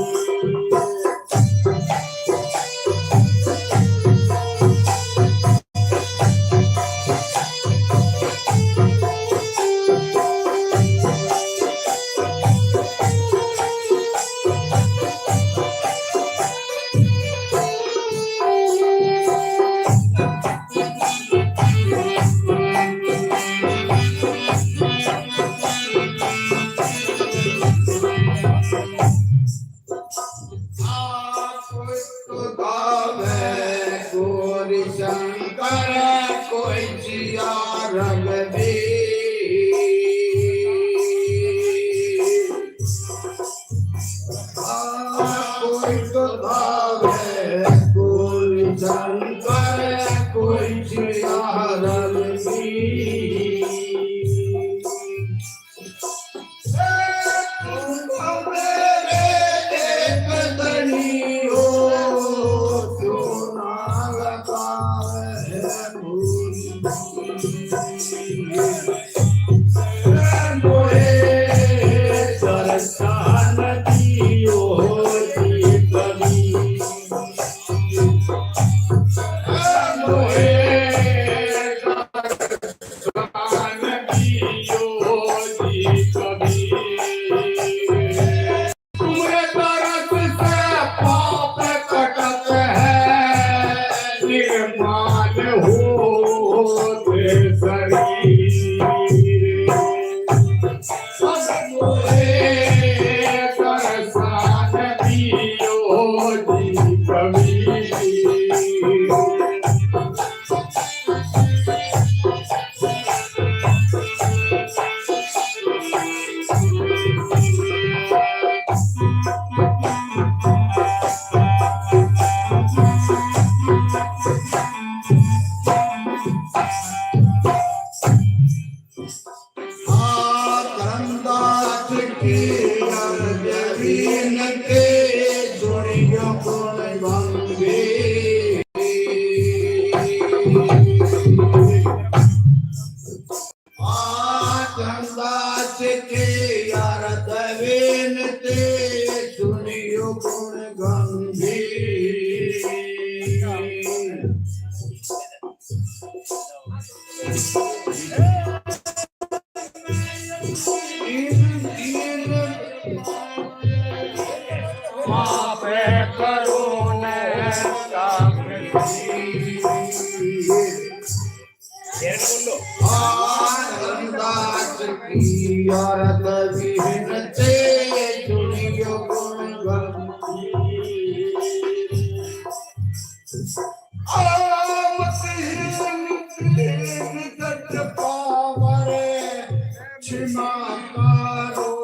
कोई शंकर कोई जिया रघुवीर कोई तो भावे कोई शंकर कोई जिया रघुवीर सरसान दियो जी कबीर मोहे सरसान दियो जी कबीर तुम्हारे तरफ से पाप कटत है निर्माण हो शरीर मोहे सरसान दियो जी कबीर करंदास की अर्जवीन के जोड़ियों को बंगे करंदास के अर्जवीन ते सुनियो गुण गंभीर माफे करो ने आनंदास की औरत विहीन ते दुनिया गुण गंभीर जट पावरे क्षमा करो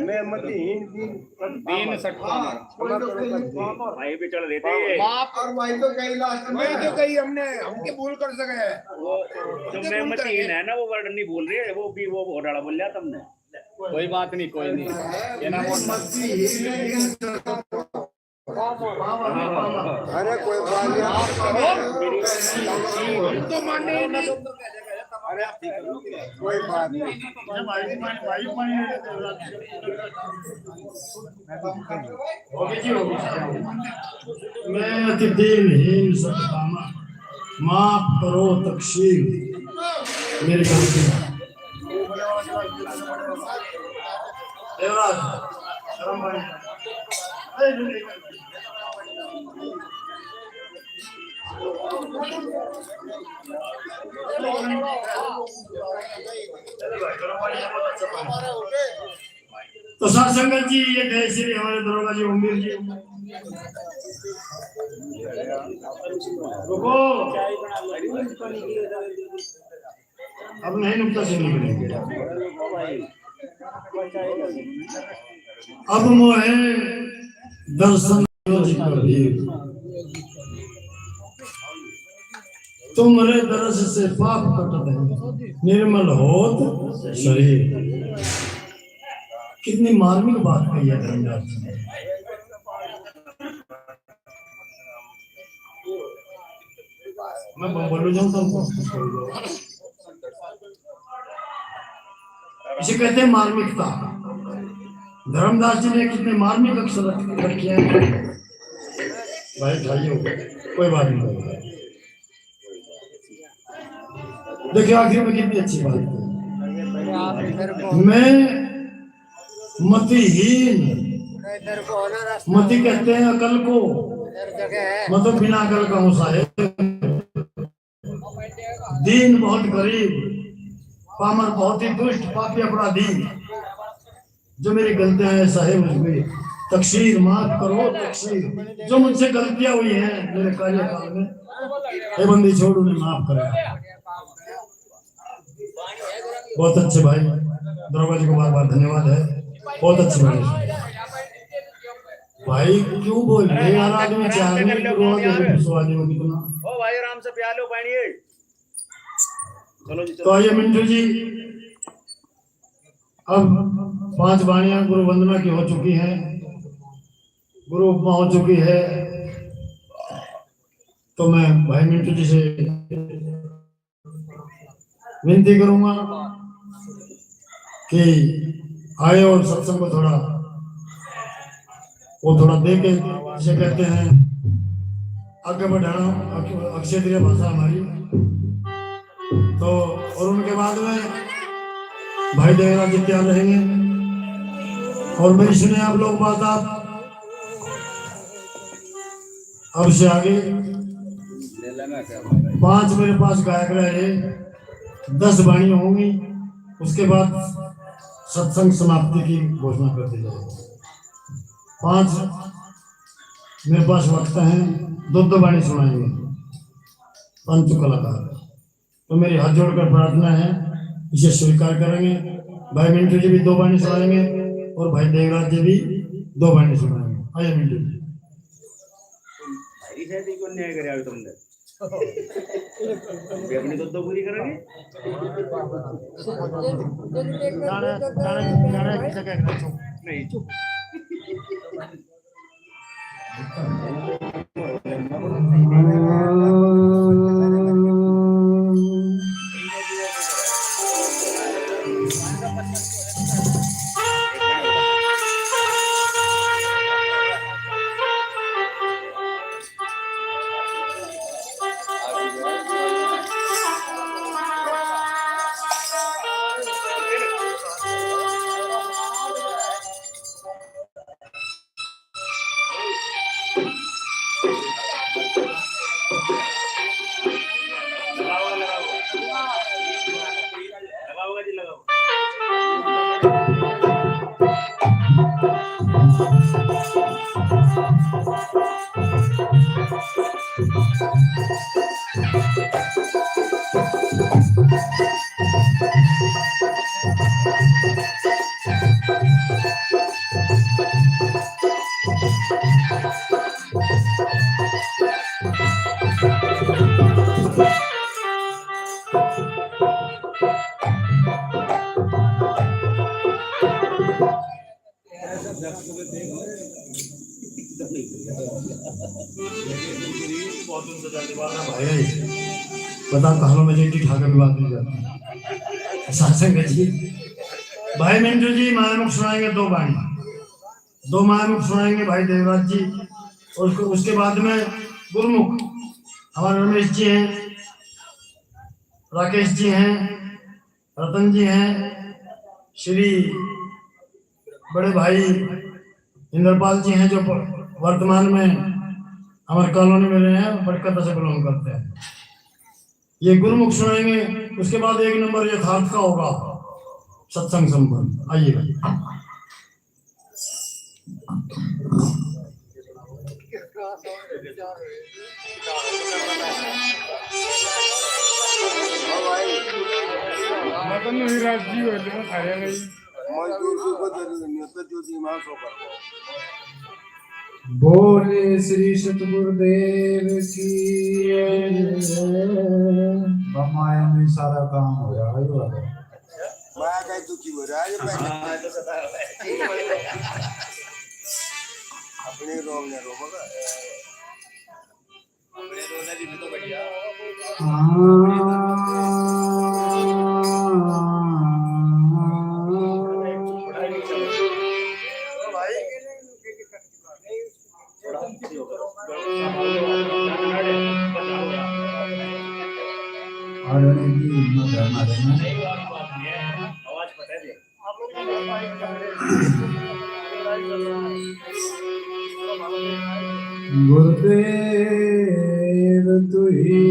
मैं मतिहीन दीन सकता भाई भी चल देते हैं बाप और भाई तो कई लास्ट में मैं तो कही हमके भूल कर सके वो जो मैं मतीन है ना वो वर्ड नहीं बोल रही है वो भी वो घोटाला बोल लिया तुमने कोई बात नहीं, कोई नहीं। ये ना अरे कोई बात तो मानने ही नहीं। अरे कोई बात नहीं। मैं अति दिलहीन सतकामा, माफ करो तकसीर मेरी गलती। देवराज शर्म भाई तो साथ संगत जी, ये गए श्री हमारे दरोगा जी उम्मीद जी। रुको, अब नहीं नुकता से निकलेंगे। अब मोहे दर्शन तुमरे दरस से पाप कटत है, निर्मल होत शरीर। कितनी मार्मिक बात कही है धर्मराज जी ने। मैं बोलू जाऊं तो इसे कहते हैं मार्मिकता। धर्मदास जी ने कितने मार्मिक अक्षर रखे हैं। भाई भाइयों, कोई बात नहीं। देखिए आखिर में कितनी अच्छी बात है। मैं मतिहीन, मति कहते हैं अकल को, मतलब बिना अकल का हूँ साहेब। दीन बहुत गरीब, पामर बहुत ही दुष्ट, पापी अपराधी। जो मेरी गलतियां हैं साहेब, मुझे तकसीर माफ करो तकसीर। जो मुझसे गलतियां हुई हैं मेरे कार्यकाल में, हे बंदी छोड़ उन्हें माफ करें। बहुत अच्छे भाई, दरोगा जी को बार बार धन्यवाद है। बहुत अच्छे भाई। भाई क्यों बोल रहे यार, आदमी चार में कितना। ओ भाई आराम से प्यार लो पानी। चलो जी, तो आइए मिंटू जी, अब 5 वाणियां गुरु वंदना की हो चुकी हैं, गुरु उपमा हो चुकी है। तो मैं भाई मिंटू जी से विनती करूंगा कि आए और सत्संग को थोड़ा दे के, जिसे कहते हैं आगे बढ़ाना, क्षेत्रीय भाषा हमारी। तो और उनके बाद में भाई देवराज जी तैयार रहेंगे। और मेरी सुने आप लोग बात, आप अब से आगे 5 मेरे पास गायक रहे, 10 वाणियां होंगी। उसके बाद सत्संग समाप्ति की घोषणा कर दी जाएगी। 5 मेरे पास वक्ता हैं, 2 वाणी सुनाएंगे पंच कलाकार। तो मेरी हाथ जोड़कर प्रार्थना है, इसे स्वीकार करेंगे। भाई मिंटू जी भी 2 वाणी सुनाएंगे और भाई देवराज जी भी 2 वाणी सुनाएंगे। आइए मिंटू जी। न्याय करे तुमने अपनी तो पूरी करेंगे। नहीं चुप। भाई बता कहां में जेठी ठाकर की बात नहीं करती सत्संग जी। भाई मिंटू जी महामुख सुनाएंगे दो महामुख सुनाएंगे भाई देवराज जी, और उसके बाद में गुरुमुख हमारे रमेश जी हैं, राकेश जी हैं, रतन जी हैं, श्री बड़े भाई इंद्रपाल जी हैं जो वर्तमान में हमारे कॉलोनी में रहे हैं, बड़कता से बिलोंग करते हैं। ये गुरुमुख सुनाएंगे, उसके बाद 1 नंबर यथार्थ का होगा सत्संग संपन्न। आइएगा। मतलब नहीं राजी हो लेना खाया नहीं मजदूर को जरूरी नहीं होता जो दिमाग सो कर बोले श्री सतगुरुदेव की माया में सारा काम हो रहा है। माया का दुखी हो रहा है पहले अपने रोग ने रोगा अपने रोना जी में तो बढ़िया आवाज पता दे गुरुदेव तुही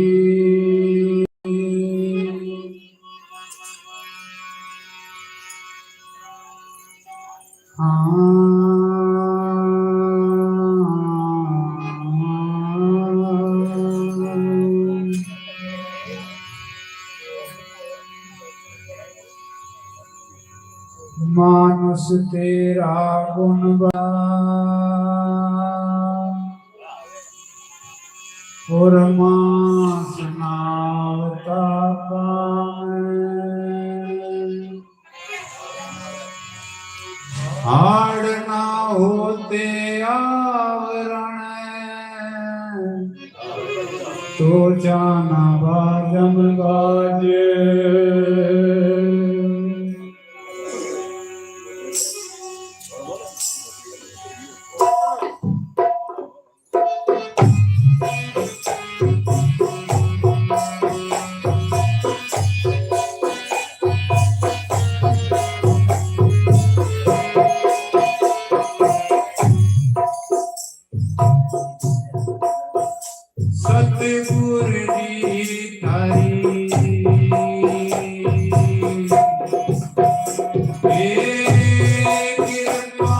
मानुष तेरा गुण और मास नावता हाड़ ना होते आवरण तो जाना बाजम गाजे सतगुरु जी तारी कृपा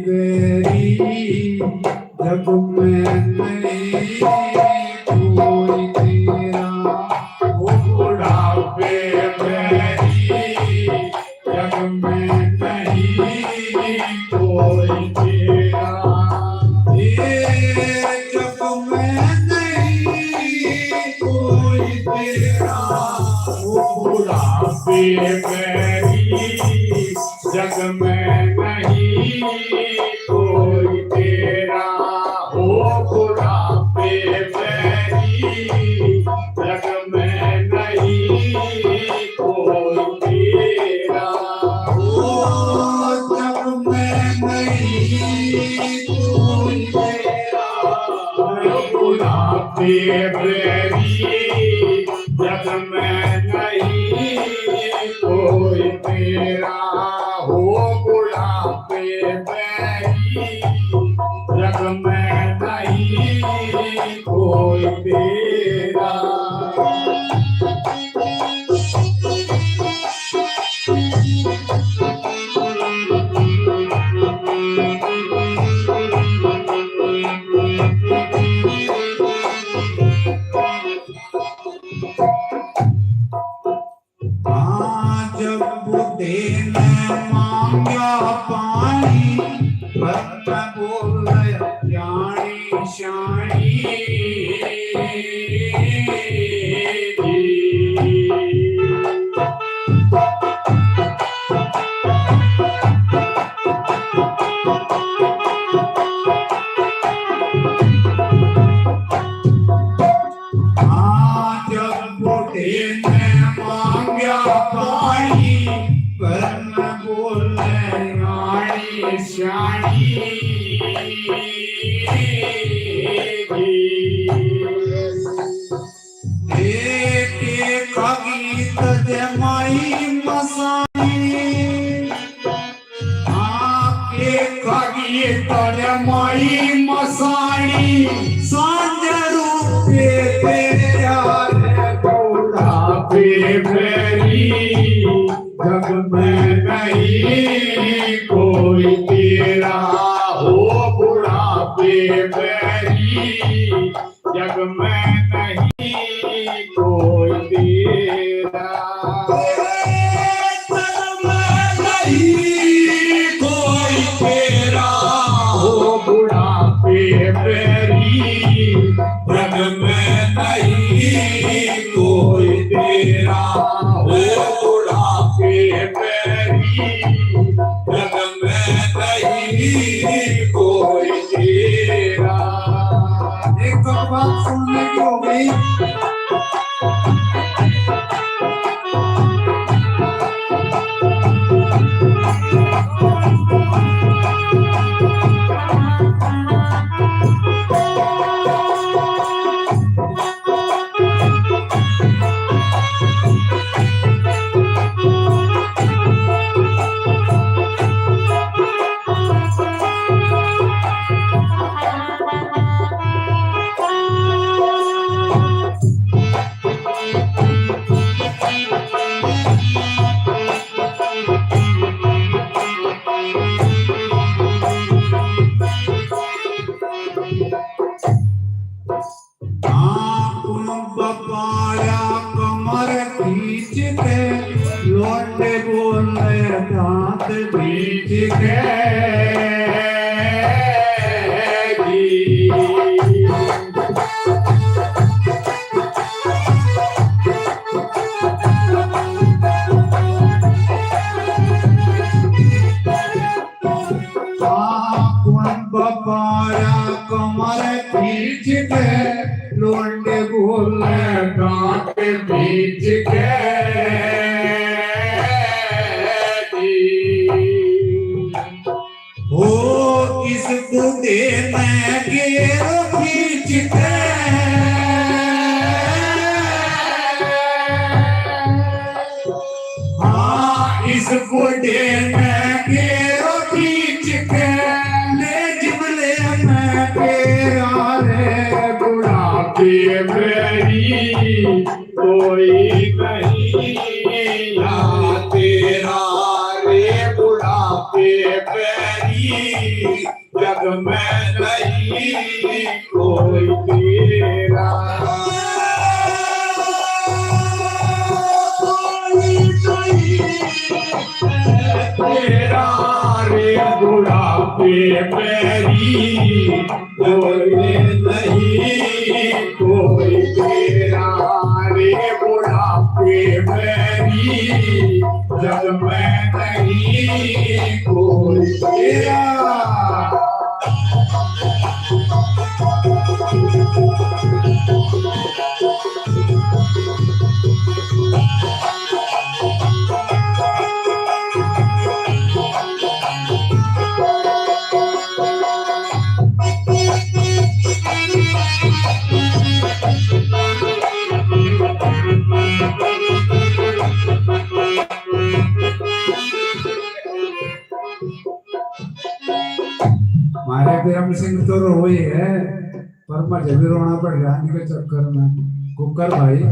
बेरी जग में नहीं कोई तेरा वो बुढ़ापे बेरी जग में नहीं कोई तेरा ये जग में नहीं कोई तेरा वो बुढ़ापे बेरी जग में नहीं कोई तेरा हो बुढ़ापे बैरी जग में नहीं कोई तेरा हो जग में नहीं कोई तेरा बुढ़ापे बैरी जग में नहीं कोई तेरा हो बुढ़ापे बैरी जग में नहीं कोई तेरा। मसाणी पर मैं बोल जानी शानी जब बूढ़े ने मांगा पानी पर मैं बोले रानी श्याणी एक गीत दे माई मसाणी एक गीत दे माई मसाणी सांझ रूपे तेरा बेरी जग में नहीं कोई तेरा हो बुढ़ापे बेरी जग में नहीं कोई तेरा जग में नहीं कोई तेरा हो बुढ़ापे बेरी जग में नहीं कोई तेरा हो बुढ़ापे बेरी जग में नहीं कोई तेरा। एक बात सुनने की हो गई बपाया कमर खींच के लौटे बोले दांत बीच के बपाया कमर खींच के लौटे बोले दांत बीच के हो इस बूढ़े में घेरो खींच के हाँ इस बूढ़े में घेरो खींच के ले जिबले में घेरा रे बुढ़ापे मेरी कोई नहीं या तेरा रे बुढ़ापे मेरी जग में नहीं कोई तेरा तेरा रे बुढ़ापे मेरी कोई नहीं कोई तेरा रे बुढ़ापे मेरी जग में नहीं कोई तेरा। मारे प्रेम सिंह तो रोए है पर मुझे भी रोना पड़ रहा है के चक्कर में कुकर भाई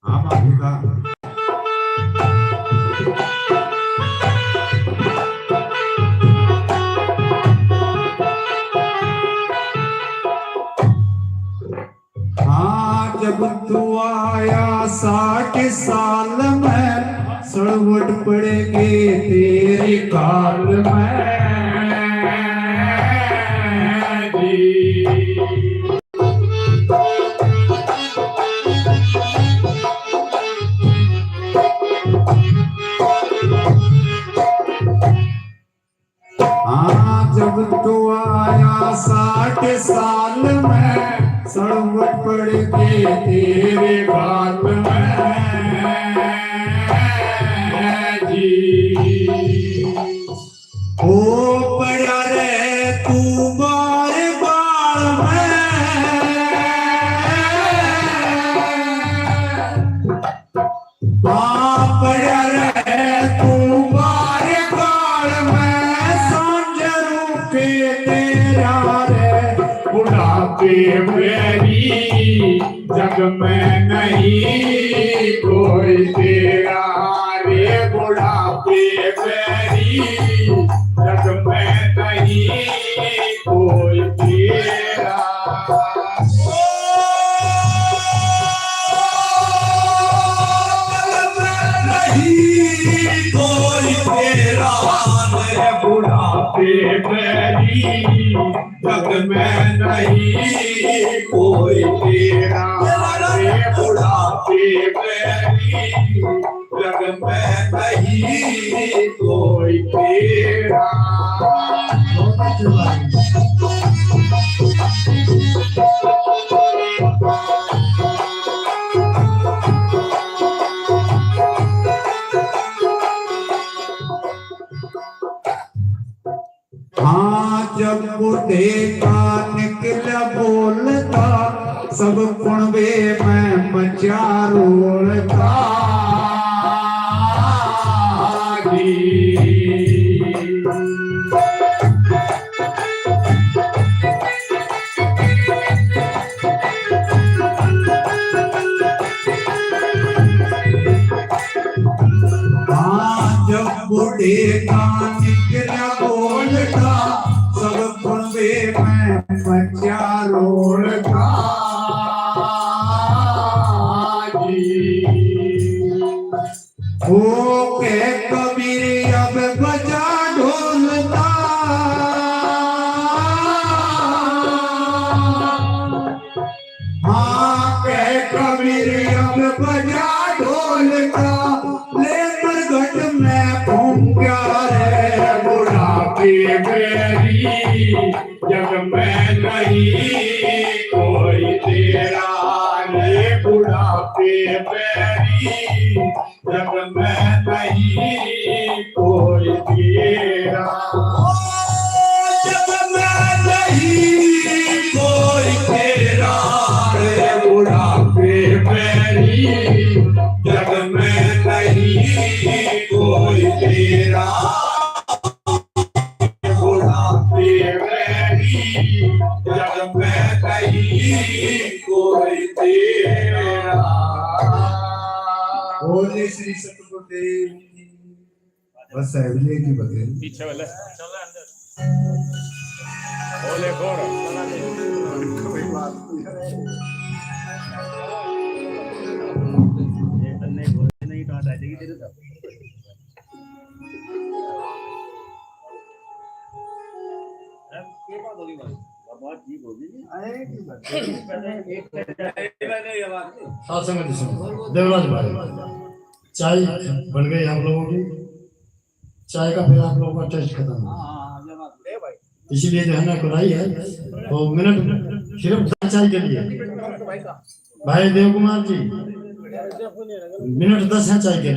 हाँ माफी का हाँ जब तू आया 60 साल में सड़व सड़वट पड़ेगी तेरी काल में हाँ जब तो आया 60 साल में सड़वट पड़ेगी तेरे गाल में जी ओ पड़ा रे तू बार बाल में हाँ पड़ा रे तू बार बाल में सांझरू के तेरा रे बुढ़ापे मेरी जग में नहीं कोई तेरा रे बुढ़ापे मेरी जग में नहीं कोई तेरा नहीं कोई तेरा रे बुढ़ापे मेरी जग में नहीं कोई तेरा रे बुढ़ापे मेरी जग में नहीं कोई तेरा हाँ जब बुढ़े का निकला बोलता सब कुणबे में मचा रोलता हाँ जब बुढ़े का निकला बोलता सब कुणबे में मचा रोलता ओ के कबीर अब बजा ढोलता हाँ के कबीर अब बजा ढोलता लेकर घट में घूमया रे बुढ़ापे मेरी जग में नहीं कोई तेरा रे बुढ़ापे मेरी जग में नहीं कोई तेरा जग में नहीं कोई तेरा रे बुढ़ापे मेरी जग में नहीं कोई तेरा बुढ़ापे मेरी जग में नहीं कोई तेरा बोले श्री सतगुरुदेव की बस अगले की बदले पीछे वाले बोले कौन नहीं कहा था जी तेरे साथ के बात होगी बात ठीक होगी साथ संगत सुनो देवराज भाई चाय बन गई हम लोगों की चाय का फिर आप लोगों का टेस्ट खत्म इसीलिए जो है ना खुलाई है तो मिनट सिर्फ चाय के लिए भाई देव कुमार जी मिनट 10 है चाय के लिए।